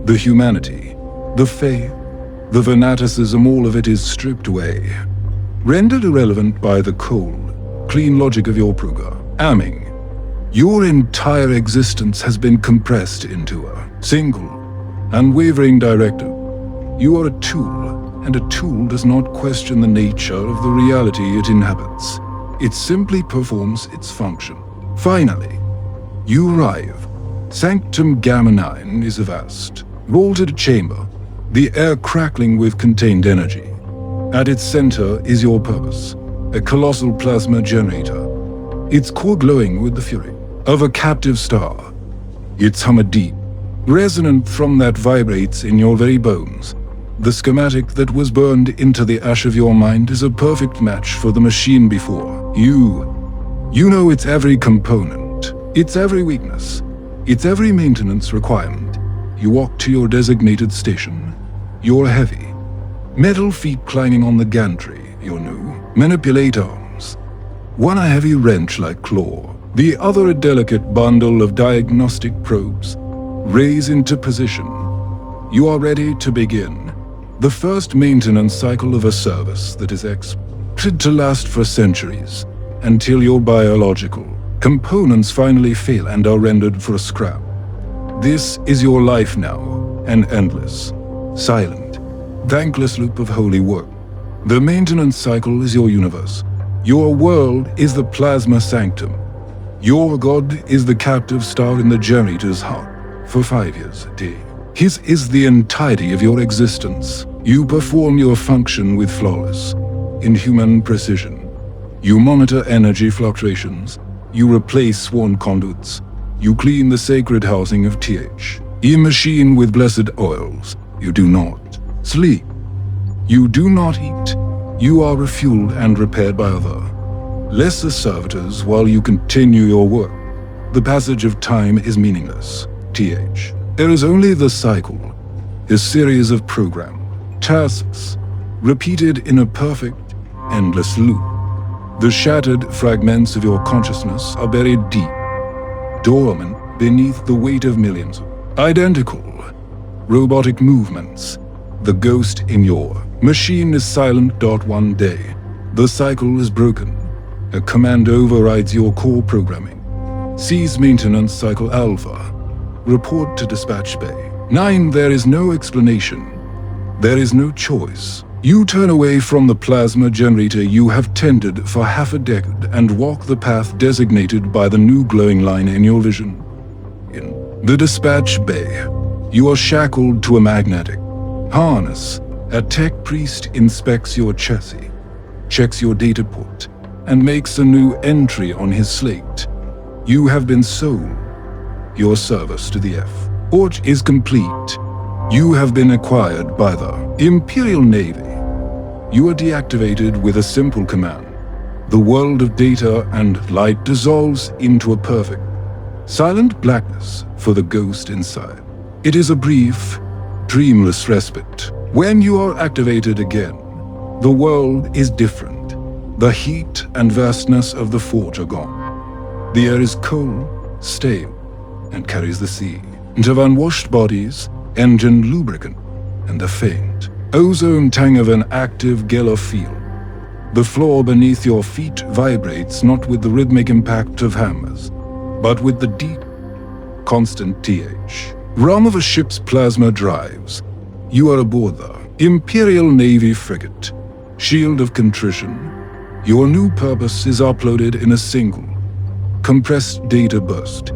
The humanity, the faith, the fanaticism, all of it is stripped away, rendered irrelevant by the cold, clean logic of your programming. Your entire existence has been compressed into a single, unwavering directive. You are a tool, and a tool does not question the nature of the reality it inhabits. It simply performs its function. Finally, you arrive. Sanctum Gamma 9 is a vast, vaulted chamber, the air crackling with contained energy. At its center is your purpose, a colossal plasma generator, its core glowing with the fury of a captive star. Its hum a deep, resonant thrum that vibrates in your very bones. The schematic that was burned into the ash of your mind is a perfect match for the machine before you. You know its every component, its every weakness, its every maintenance requirement. You walk to your designated station, your heavy, metal feet climbing on the gantry, your new manipulate arms. One a heavy wrench-like claw, the other a delicate bundle of diagnostic probes. Raise into position. You are ready to begin the first maintenance cycle of a service that is expected to last for centuries, until your biological components finally fail and are rendered for scrap. This is your life now, an endless, silent, thankless loop of holy work. The maintenance cycle is your universe. Your world is the plasma sanctum. Your god is the captive star in the generator's heart. For 5 years a day, his is the entirety of your existence. You perform your function with flawless, inhuman precision. You monitor energy fluctuations. You replace sworn conduits. You clean the sacred housing of TH. You machine with blessed oils. You do not sleep. You do not eat. You are refueled and repaired by other lesser servitors while you continue your work. The passage of time is meaningless, TH. There is only the cycle, a series of program tasks, repeated in a perfect, endless loop. The shattered fragments of your consciousness are buried deep, dormant beneath the weight of millions of identical, robotic movements. The ghost in your machine is silent. One day, the cycle is broken. A command overrides your core programming. Cease maintenance cycle Alpha. Report to dispatch bay. 9. There is no explanation. There is no choice. You turn away from the plasma generator you have tended for half a decade and walk the path designated by the new glowing line in your vision. In the dispatch bay, you are shackled to a magnetic harness. A tech priest inspects your chassis, checks your data port, and makes a new entry on his slate. You have been sold. Your service to the Forge is complete. You have been acquired by the Imperial Navy. You are deactivated with a simple command. The world of data and light dissolves into a perfect, silent blackness for the ghost inside. It is a brief, dreamless respite. When you are activated again, the world is different. The heat and vastness of the Forge are gone. The air is cold, stale, and carries the scent of unwashed bodies, engine lubricant, and the faint ozone tang of an active Geller field. The floor beneath your feet vibrates not with the rhythmic impact of hammers, but with the deep, constant TH rum of a ship's plasma drives. You are aboard the Imperial Navy frigate, Shield of Contrition. Your new purpose is uploaded in a single, compressed data burst.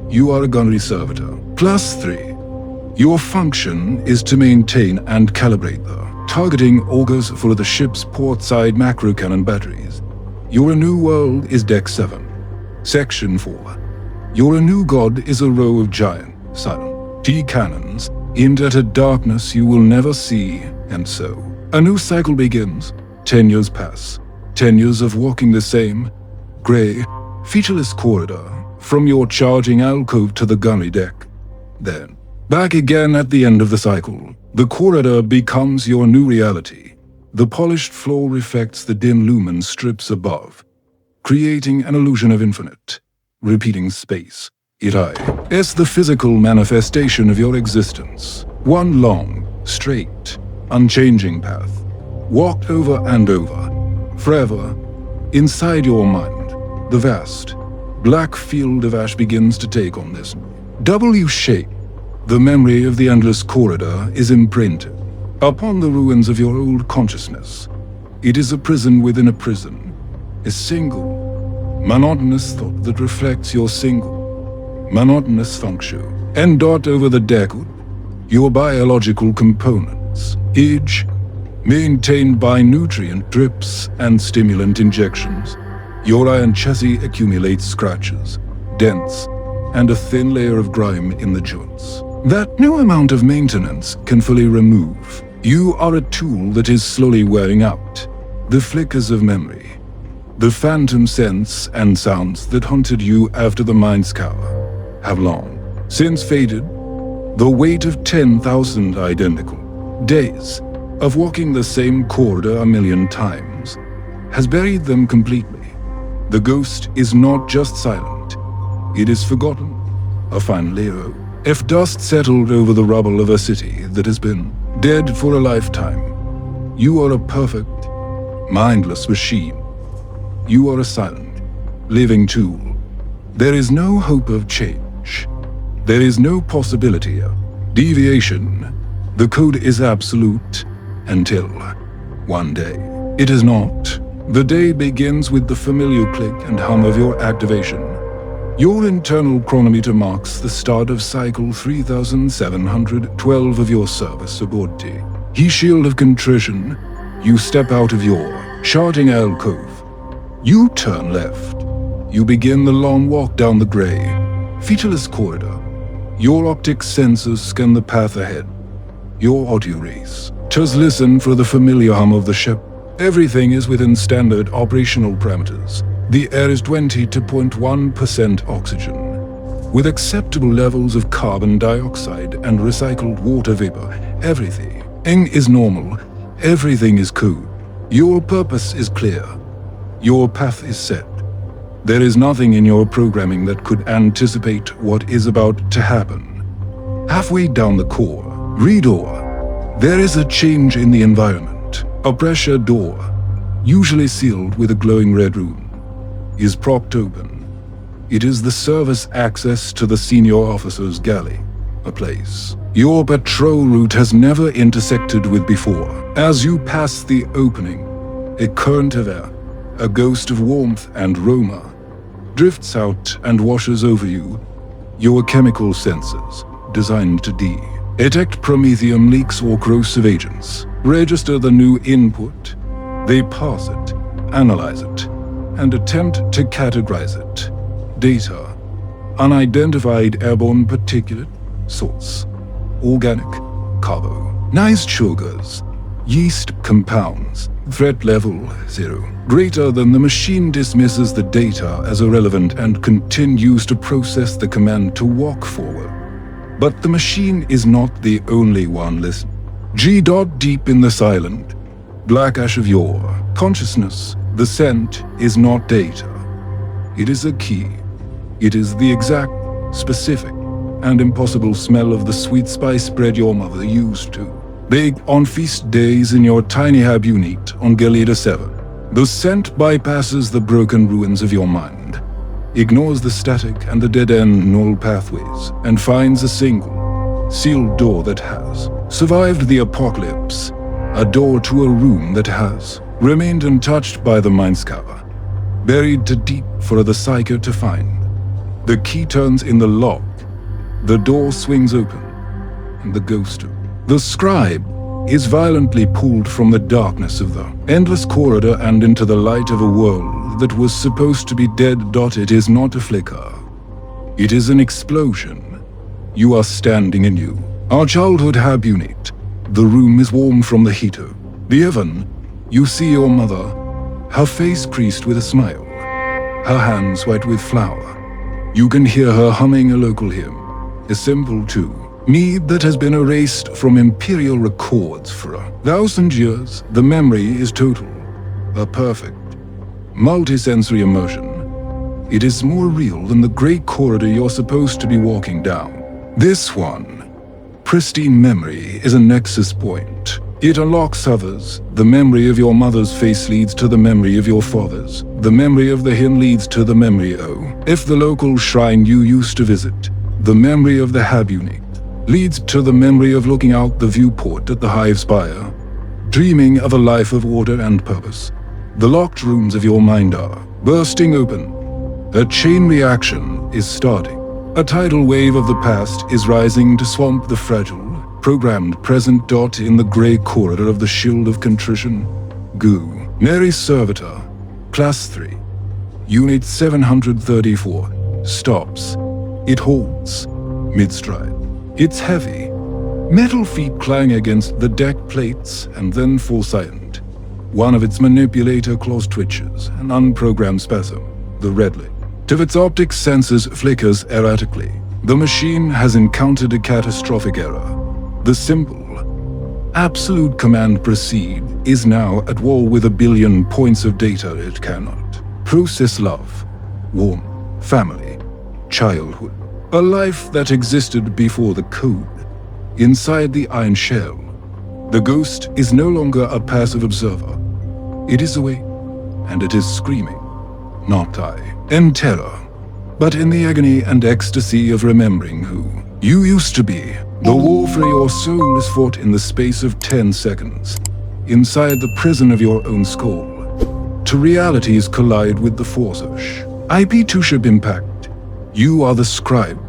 You are a gunnery servitor. +3. Your function is to maintain and calibrate the targeting augers for the ship's port-side macro cannon batteries. Your new world is Deck 7. Section 4. Your new god is a row of giant, silent T-cannons aimed at a darkness you will never see, and so a new cycle begins. 10 years pass. 10 years of walking the same, grey, featureless corridor from your charging alcove to the gunnery deck. Then, back again at the end of the cycle, the corridor becomes your new reality. The polished floor reflects the dim lumen strips above, creating an illusion of infinite, repeating space. It is the physical manifestation of your existence. One long, straight, unchanging path, walked over and over, forever. Inside your mind, the vast, black field of ash begins to take on this W shape. The memory of the endless corridor is imprinted upon the ruins of your old consciousness. It is a prison within a prison, a single, monotonous thought that reflects your single, monotonous function. And dot over the deck, your biological components, age, maintained by nutrient drips and stimulant injections. Your iron chassis accumulates scratches, dents, and a thin layer of grime in the joints that no amount of maintenance can fully remove. You are a tool that is slowly wearing out. The flickers of memory, the phantom scents and sounds that haunted you after the mind scour, have long since faded. The weight of 10,000 identical days of walking the same corridor a million times has buried them completely. The ghost is not just silent, it is forgotten, a fine layer. If dust settled over the rubble of a city that has been dead for a lifetime, you are a perfect, mindless machine. You are a silent, living tool. There is no hope of change. There is no possibility of deviation. The code is absolute until one day it is not. The day begins with the familiar click and hum of your activation. Your internal chronometer marks the start of cycle 3712 of your service aboard T. He shield of contrition. You step out of your charting alcove. You turn left. You begin the long walk down the grey, featureless corridor. Your optic sensors scan the path ahead. Your audio race. Just listen for the familiar hum of the ship. Everything is within standard operational parameters. The air is 20 to 0.1% oxygen, with acceptable levels of carbon dioxide and recycled water vapor. Everything is normal. Everything is code. Your purpose is clear. Your path is set. There is nothing in your programming that could anticipate what is about to happen. Halfway down the corridor, there is a change in the environment. A pressure door, usually sealed with a glowing red rune, is propped open. It is the service access to the senior officer's galley, a place your patrol route has never intersected with before. As you pass the opening, a current of air, a ghost of warmth and aroma, drifts out and washes over you. Your chemical sensors, designed to detect promethium leaks or corrosive agents, register the new input. They parse it, analyze it, and attempt to categorize it. Data: unidentified airborne particulate, source, organic, carbonized sugars, yeast compounds, threat level 0. Greater than. The machine dismisses the data as irrelevant and continues to process the command to walk forward. But the machine is not the only one listening. Deep in the silent, black ash of your consciousness, the scent is not data. It is a key. It is the exact, specific, and impossible smell of the sweet spice bread your mother used to bake on feast days in your tiny hab unit on Galida 7. The scent bypasses the broken ruins of your mind, ignores the static and the dead-end null pathways, and finds a single, sealed door that has survived the apocalypse, a door to a room that has remained untouched by the mind scour, buried too deep for the psyker to find. The key turns in the lock, the door swings open, and the ghost. The scribe is violently pulled from the darkness of the endless corridor and into the light of a world that was supposed to be dead. It is not a flicker. It is an explosion. You are standing in our childhood hab unit. The room is warm from the heater. The oven. You see your mother, her face creased with a smile, her hands white with flour. You can hear her humming a local hymn, a simple me that has been erased from imperial records for 1,000 years. The memory is total, a perfect, multisensory immersion. It is more real than the great corridor you're supposed to be walking down. This one, pristine memory, is a nexus point. It unlocks others. The memory of your mother's face leads to the memory of your father's. The memory of the hymn leads to the memory if the local shrine you used to visit. The memory of the hab unit leads to the memory of looking out the viewport at the hive spire, dreaming of a life of order and purpose. The locked rooms of your mind are bursting open. A chain reaction is starting. A tidal wave of the past is rising to swamp the fragile, programmed present. In the grey corridor of the Shield of Contrition, Goo, Mary Servitor, Class 3, Unit 734, stops. It halts, mid-stride. It's heavy. Metal feet clang against the deck plates and then fall silent. One of its manipulator claws twitches, an unprogrammed spasm. The red light of its optic sensors flickers erratically. The machine has encountered a catastrophic error. The simple, absolute command proceed is now at war with 1 billion points of data it cannot process. Love, warmth, family, childhood, a life that existed before the code. Inside the iron shell, the ghost is no longer a passive observer. It is awake, and it is screaming, not in terror, but in the agony and ecstasy of remembering who you used to be. The war for your soul is fought in the space of 10 seconds, inside the prison of your own skull. Two realities collide with the force of IP2 ship impact. You are the scribe,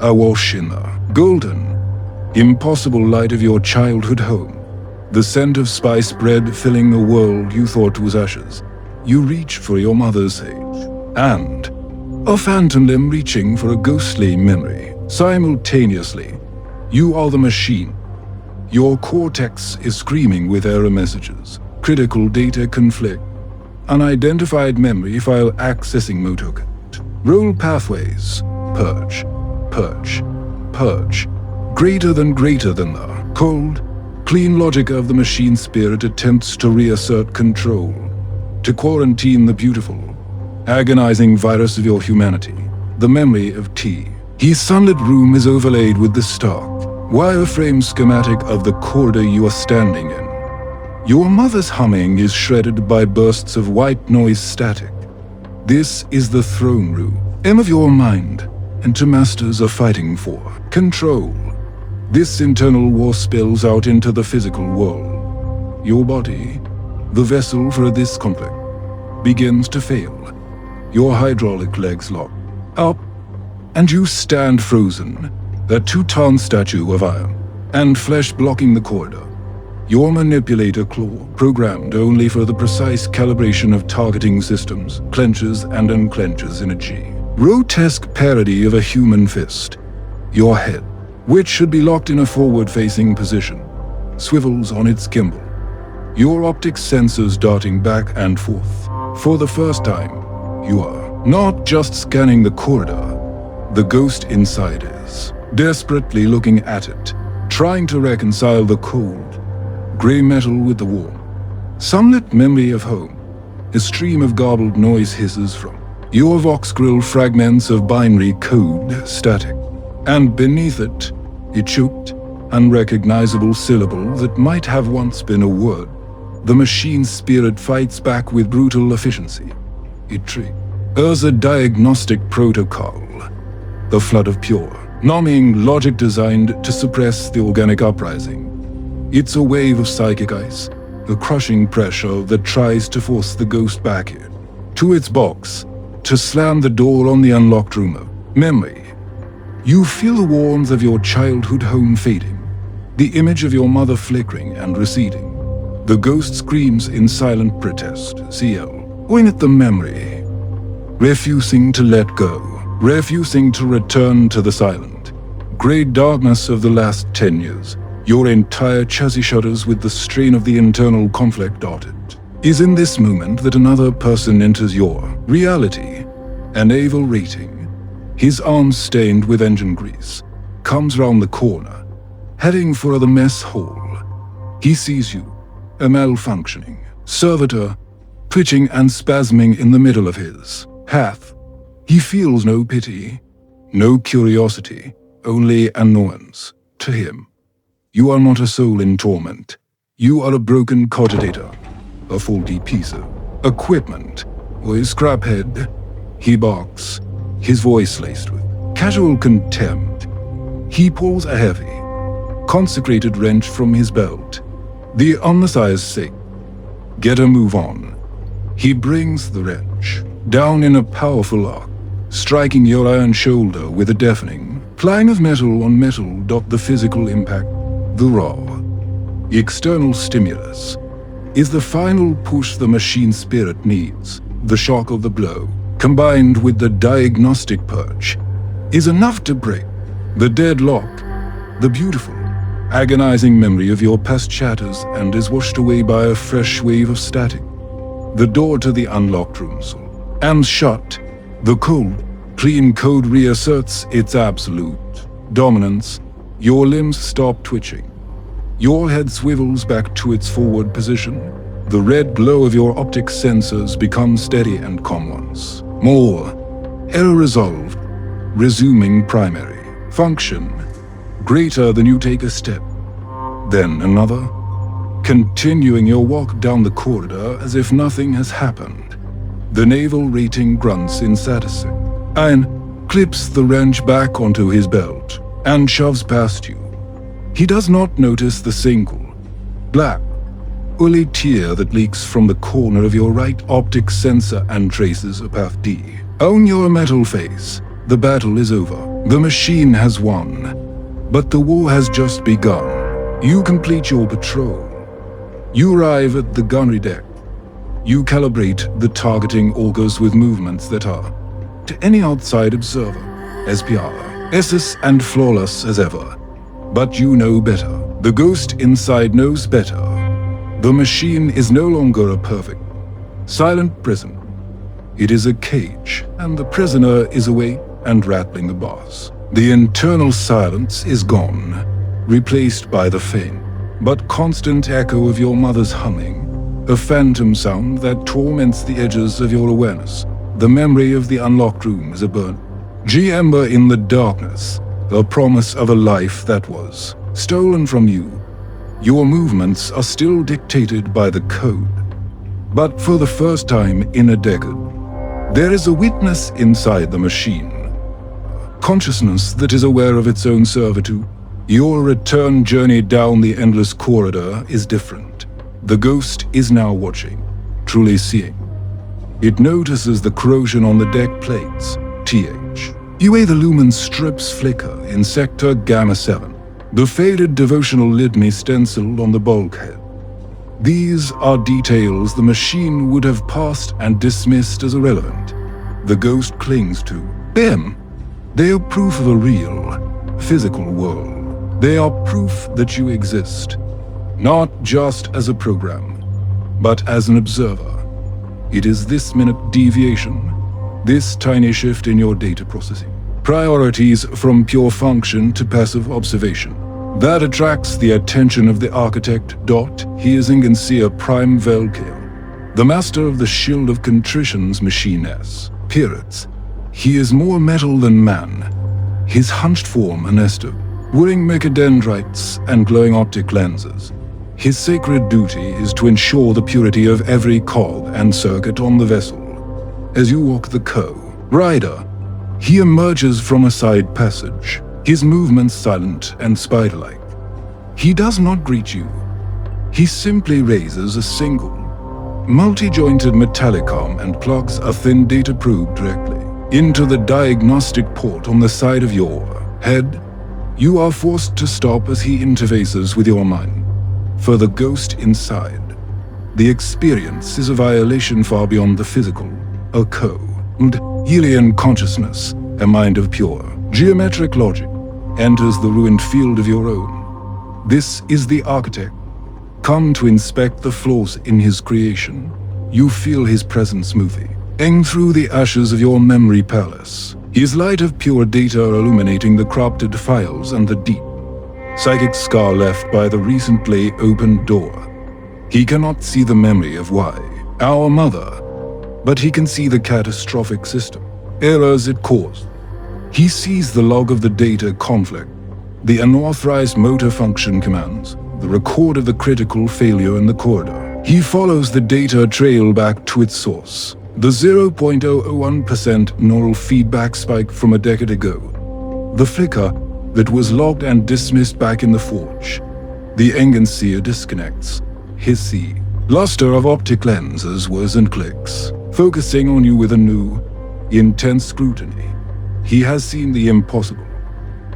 awash in the golden, impossible light of your childhood home. The scent of spice bread filling the world you thought was ashes. You reach for your mother's sage, and a phantom limb reaching for a ghostly memory. Simultaneously, you are the machine. Your cortex is screaming with error messages. Critical data conflict. Unidentified memory file accessing motor. Roll pathways. Purge. Purge. Purge. Greater than the cold, clean logic of the machine spirit attempts to reassert control. To quarantine the beautiful, agonizing virus of your humanity. The memory of T. His sunlit room is overlaid with the stark, wireframe schematic of the corridor you are standing in. Your mother's humming is shredded by bursts of white noise static. This is the throne room of your mind, and two masters are fighting for control. This internal war spills out into the physical world. Your body, the vessel for this conflict, begins to fail. Your hydraulic legs lock up, and you stand frozen, a 2-ton statue of iron and flesh blocking the corridor. Your manipulator claw, programmed only for the precise calibration of targeting systems, clenches and unclenches in a grotesque parody of a human fist. Your head, which should be locked in a forward-facing position, swivels on its gimbal. Your optic sensors darting back and forth. For the first time, you are not just scanning the corridor. The ghost inside is desperately looking at it, trying to reconcile the cold, grey metal with the warm, sunlit memory of home. A stream of garbled noise hisses from your vox grill, fragments of binary code static, and beneath it, a choked, unrecognizable syllable that might have once been a word. The machine's spirit fights back with brutal efficiency. It triggers a diagnostic protocol, the flood of pure, numbing logic designed to suppress the organic uprising. It's a wave of psychic ice, a crushing pressure that tries to force the ghost back in, to its box, to slam the door on the unlocked room of memory. You feel the warmth of your childhood home fading, the image of your mother flickering and receding. The ghost screams in silent protest, CL, going at the memory, refusing to let go, refusing to return to the silent, grey darkness of the last 10 years. Your entire chassis shudders with the strain of the internal conflict on it. Is in this moment that another person enters your reality, an naval rating, his arms stained with engine grease, comes round the corner, heading for the mess hall. He sees you, a malfunctioning servitor, twitching and spasming in the middle of his path. He feels no pity, no curiosity, only annoyance. To him, you are not a soul in torment. You are a broken cogitator, a faulty piece of equipment, or a scraphead. He barks, his voice laced with casual contempt. He pulls a heavy, consecrated wrench from his belt. The undersized sake. Get a move on. He brings the wrench down in a powerful arc, striking your iron shoulder with a deafening clang of metal on metal. The physical impact, the raw, external stimulus, is the final push the machine spirit needs. The shock of the blow, combined with the diagnostic purge, is enough to break the deadlock. The beautiful, agonizing memory of your past shatters and is washed away by a fresh wave of static. The door to the unlocked room and shut. The cold, clean code reasserts its absolute dominance. Your limbs stop twitching. Your head swivels back to its forward position. The red glow of your optic sensors becomes steady and calm once more. Error resolved. Resuming primary function. Greater than you take a step, then another, continuing your walk down the corridor as if nothing has happened. The naval rating grunts in satisfaction and clips the wrench back onto his belt and shoves past you. He does not notice the single, black, oily tear that leaks from the corner of your right optic sensor and traces a path D. On your metal face, the battle is over. The machine has won. But the war has just begun. You complete your patrol. You arrive at the gunnery deck. You calibrate the targeting augers with movements that are, to any outside observer, SPR, SS and flawless as ever. But you know better. The ghost inside knows better. The machine is no longer a perfect, silent prison. It is a cage, and the prisoner is awake and rattling the bars. The internal silence is gone, replaced by the faint but constant echo of your mother's humming, a phantom sound that torments the edges of your awareness. The memory of the unlocked room is a burnt ember in the darkness, a promise of a life that was stolen from you. Your movements are still dictated by the code, but for the first time in a decade, there is a witness inside the machine. Consciousness that is aware of its own servitude. Your return journey down the endless corridor is different. The ghost is now watching, truly seeing. It notices the corrosion on the deck plates, TH. UA the lumen strips flicker in sector Gamma 7. The faded devotional litany stenciled on the bulkhead. These are details the machine would have passed and dismissed as irrelevant. The ghost clings to them. They are proof of a real, physical world. They are proof that you exist, not just as a program, but as an observer. It is this minute deviation, this tiny shift in your data processing, priorities from pure function to passive observation, that attracts the attention of the architect. He is Ingensia Prime Velkael, the master of the Shield of Contrition's machine S. Pirates. He is more metal than man. His hunched form a nest of whirring mechadendrites and glowing optic lenses. His sacred duty is to ensure the purity of every cog and circuit on the vessel. As you walk the rider, he emerges from a side passage, his movements silent and spider-like. He does not greet you. He simply raises a single, multi-jointed metallic arm and plugs a thin data probe directly into the diagnostic port on the side of your head. You are forced to stop as he interfaces with your mind. For the ghost inside, the experience is a violation far beyond the physical, a and alien consciousness, a mind of pure, geometric logic, enters the ruined field of your own. This is the architect, come to inspect the flaws in his creation. You feel his presence moving through the ashes of your memory palace. His light of pure data illuminating the corrupted files and the deep, psychic scar left by the recently opened door. He cannot see the memory of why, our mother, but he can see the catastrophic system, errors it caused. He sees the log of the data conflict, the unauthorized motor function commands, the record of the critical failure in the corridor. He follows the data trail back to its source, the 0.001% neural feedback spike from a decade ago, the flicker that was logged and dismissed back in the forge. The Engenseer disconnects, hissy luster of optic lenses whirs and clicks, focusing on you with a new, intense scrutiny. He has seen the impossible.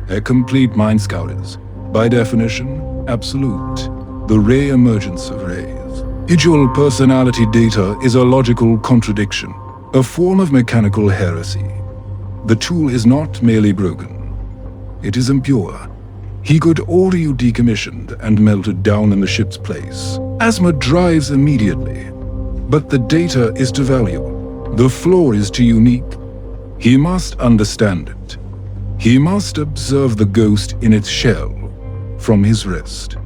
A complete mind scout is, by definition, absolute, the ray emergence of rays. Individual personality data is a logical contradiction, a form of mechanical heresy. The tool is not merely broken. It is impure. He could order you decommissioned and melted down in the ship's place. Asthma drives immediately. But the data is too valuable. The flaw is too unique. He must understand it. He must observe the ghost in its shell, from his wrist.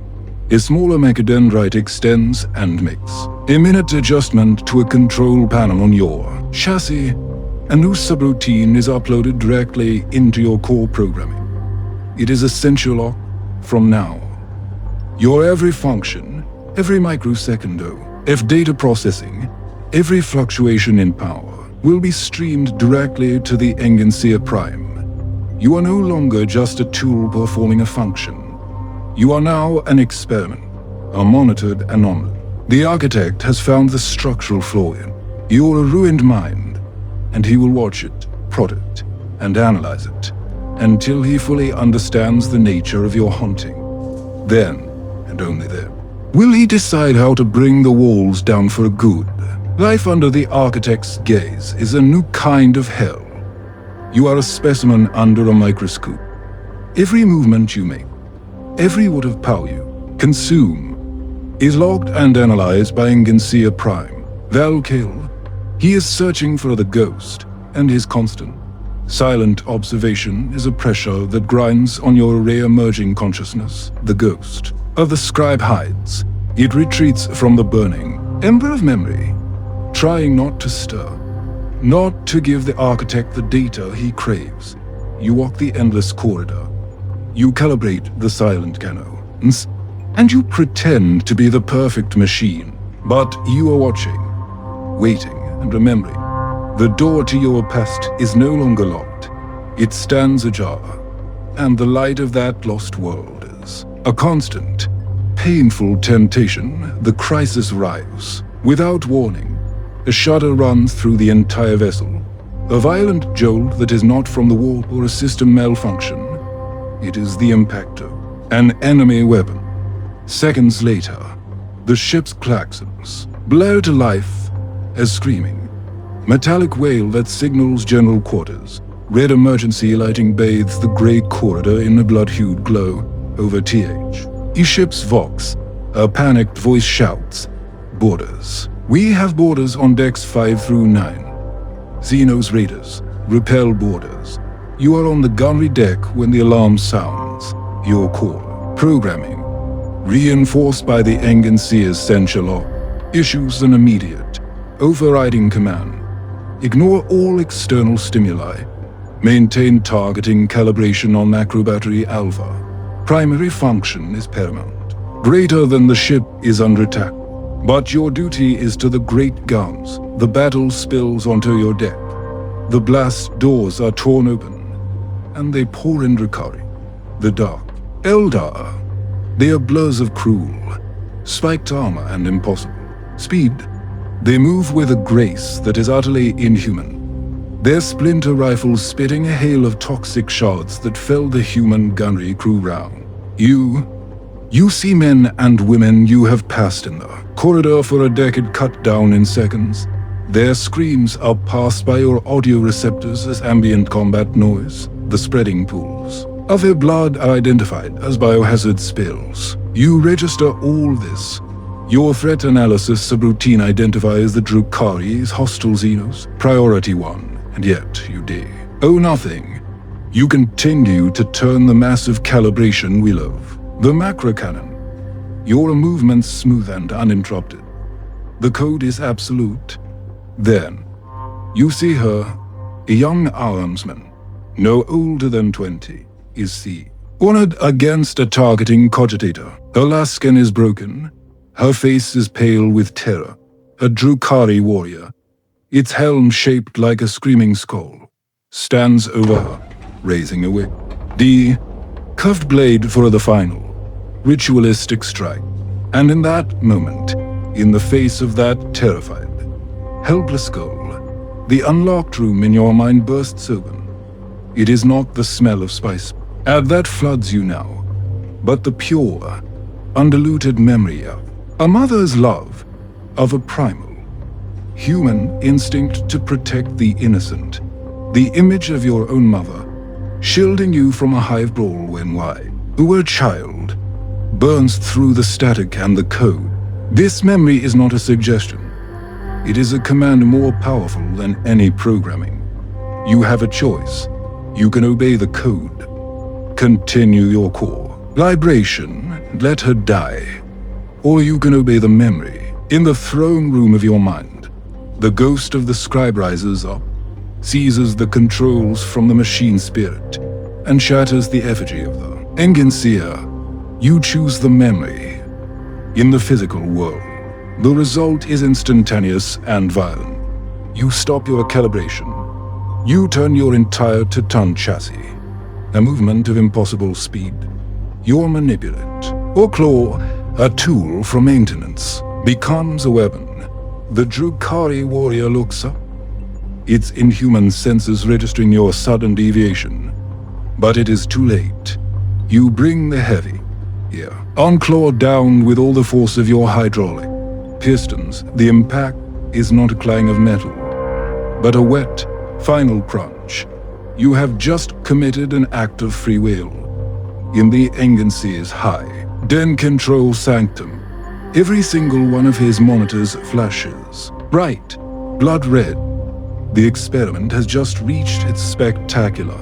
A smaller mechadendrite extends and makes a minute adjustment to a control panel on your chassis. A new subroutine is uploaded directly into your core programming. It is essential from now. Your every function, every microsecondo, if data processing, every fluctuation in power will be streamed directly to the Engenseer Prime. You are no longer just a tool performing a function. You are now an experiment, a monitored anomaly. The architect has found the structural flaw in your ruined mind, and he will watch it, prod it, and analyze it, until he fully understands the nature of your haunting. Then, and only then, will he decide how to bring the walls down for good. Life under the architect's gaze is a new kind of hell. You are a specimen under a microscope. Every movement you make, every watt of power you consume, is logged and analyzed by Engenseer Prime. Valkill, he is searching for the ghost, and his constant, silent observation is a pressure that grinds on your re-emerging consciousness. The ghost of the scribe hides. It retreats from the burning ember of memory, trying not to stir, not to give the architect the data he craves. You walk the endless corridor. You calibrate the silent canons, and you pretend to be the perfect machine. But you are watching, waiting, and remembering. The door to your past is no longer locked. It stands ajar, and the light of that lost world is a constant, painful temptation. The crisis arrives. Without warning, a shudder runs through the entire vessel. A violent jolt that is not from the warp or a system malfunction. It is the impactor, an enemy weapon. Seconds later, the ship's klaxons blare to life as screaming. Metallic wail that signals general quarters. Red emergency lighting bathes the gray corridor in a blood-hued glow over TH. E-ship's Vox, a panicked voice shouts, "Borders. We have borders on decks 5 through 9. Xenos raiders, repel borders." You are on the gunnery deck when the alarm sounds. Your core programming, reinforced by the Engenseer's censure law, issues an immediate, overriding command. Ignore all external stimuli. Maintain targeting calibration on Acrobattery Alpha. Primary function is paramount. Greater than the ship is under attack. But your duty is to the great guns. The battle spills onto your deck. The blast doors are torn open, and they pour in Ricari. The dark, Eldar. They are blurs of cruel, spiked armor and impossible speed. They move with a grace that is utterly inhuman. their splinter rifles spitting a hail of toxic shards that felled the human gunnery crew round. You see men and women you have passed in the corridor for a decade cut down in seconds. Their screams are passed by your audio receptors as ambient combat noise. The spreading pools of their blood are identified as biohazard spills. You register all this. Your threat analysis subroutine identifies the Drukhari's hostile Xenos, priority 1, and yet you oh nothing. You continue to turn the massive calibration wheel of the macro cannon. Your movements smooth and uninterrupted. The code is absolute. Then, you see her, a young armsman, no older than 20, is C. Honored against a targeting cogitator. Her lascan is broken. Her face is pale with terror. A Drukhari warrior, its helm shaped like a screaming skull, stands over her, raising a whip. D. Curved blade for the final, ritualistic strike. And in that moment, in the face of that terrified, helpless girl, the unlocked room in your mind bursts open. It is not the smell of spice that floods you now, but the pure, undiluted memory of a mother's love, of a primal, human instinct to protect the innocent, the image of your own mother, shielding you from a hive brawl when who were a child, burns through the static and the code. This memory is not a suggestion. It is a command more powerful than any programming. You have a choice. You can obey the code. Continue your core. Libration, let her die. Or you can obey the memory. In the throne room of your mind, the ghost of the scribe rises up, seizes the controls from the machine spirit, and shatters the effigy of the Enginseer. You choose the memory. In the physical world, the result is instantaneous and violent. You stop your calibration. You turn your entire Titan chassis, a movement of impossible speed. Your manipulate, or claw, a tool for maintenance, becomes a weapon. The Drukhari warrior looks up, its inhuman senses registering your sudden deviation. But it is too late. You bring the heavy. Here, unclaw down with all the force of your hydraulic pistons. The impact is not a clang of metal, but a wet, final crunch. You have just committed an act of free will. In the Enginseer's high den control sanctum, every single one of his monitors flashes bright, blood red. The experiment has just reached its spectacular,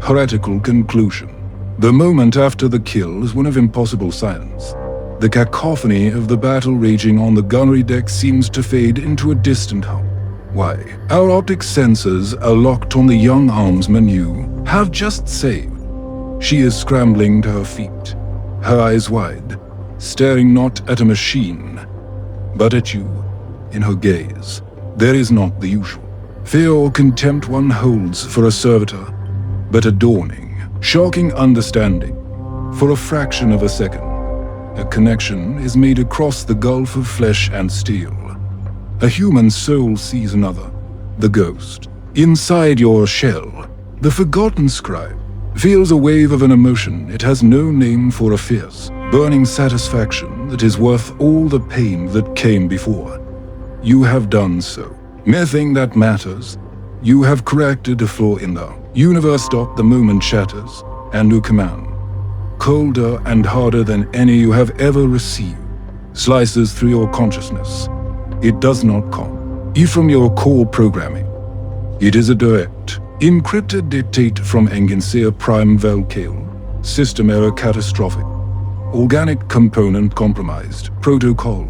heretical conclusion. The moment after the kill is one of impossible silence. The cacophony of the battle raging on the gunnery deck seems to fade into a distant hum. Why? Our optic sensors are locked on the young armsman you have just saved. She is scrambling to her feet, her eyes wide, staring not at a machine, but at you. In her gaze, there is not the usual fear or contempt one holds for a servitor, but a dawning, shocking understanding. For a fraction of a second, a connection is made across the gulf of flesh and steel. A human soul sees another, the ghost. Inside your shell, the forgotten scribe feels a wave of an emotion it has no name for, a fierce, burning satisfaction that is worth all the pain that came before. You have done so. Nothing that matters. You have corrected a flaw in the universe. The moment shatters, and new command, colder and harder than any you have ever received, slices through your consciousness. It does not come from your core programming. It is a direct, encrypted dictate from Enginseer Prime Velcale. System error catastrophic. Organic component compromised. Protocol.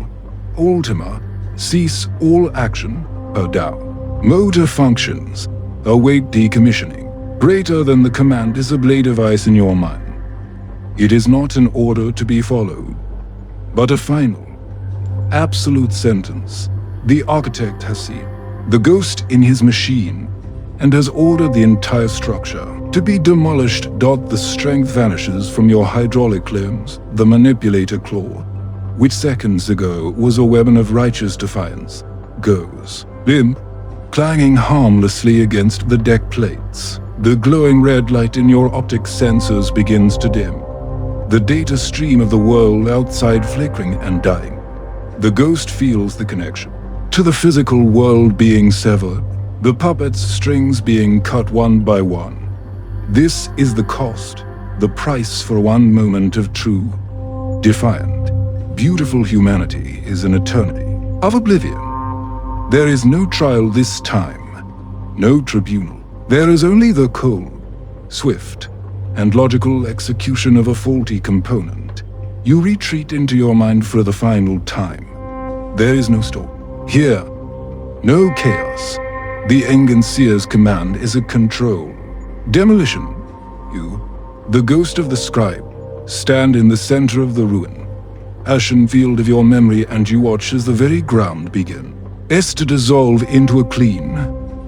Ultima. Cease all action. Down. Motor functions. Await decommissioning. Greater than the command is a blade device in your mind. It is not an order to be followed, but a final, absolute sentence. The architect has seen the ghost in his machine and has ordered the entire structure to be demolished. The strength vanishes from your hydraulic limbs. The manipulator claw, which seconds ago was a weapon of righteous defiance, goes limp, clanging harmlessly against the deck plates. The glowing red light in your optic sensors begins to dim, the data stream of the world outside flickering and dying. The ghost feels the connection to the physical world being severed, the puppet's strings being cut one by one. This is the cost, the price for one moment of true, defiant, beautiful humanity is an eternity of oblivion. There is no trial this time, no tribunal. There is only the cold, swift, and logical execution of a faulty component. You retreat into your mind for the final time. There is no storm. Here, no chaos. The Engenseer's command is a control. Demolition. You, the ghost of the scribe, stand in the center of the ruin, ashen field of your memory, and you watch as the very ground begins to dissolve into a clean,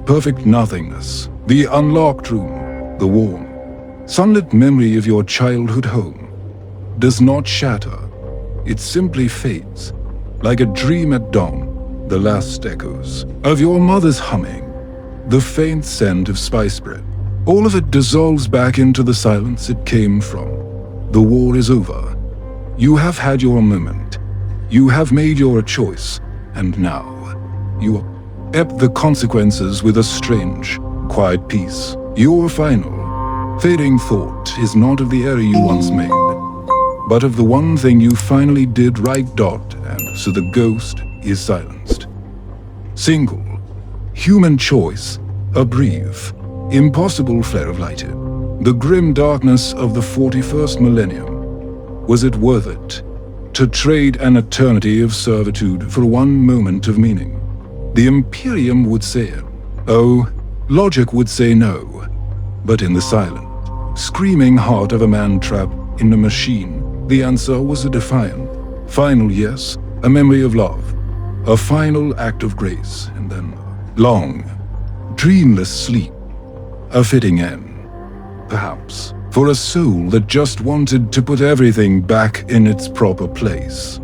perfect nothingness. The unlocked room, the warm, sunlit memory of your childhood home, does not shatter. It simply fades, like a dream at dawn, the last echoes of your mother's humming, the faint scent of spice bread. All of it dissolves back into the silence it came from. The war is over. You have had your moment. You have made your choice, and now you accept the consequences with a strange, quiet peace. Your final, fading thought is not of the error you once made, but of the one thing you finally did right. And so the ghost is silenced. Single, human choice, a brief, impossible flare of light. The grim darkness of the 41st millennium. Was it worth it to trade an eternity of servitude for one moment of meaning? The Imperium would say it. Oh, logic would say no. But in the silent, screaming heart of a man trapped in a machine, the answer was a defiant, final yes, a memory of love, a final act of grace, and then long, dreamless sleep, a fitting end, perhaps, for a soul that just wanted to put everything back in its proper place.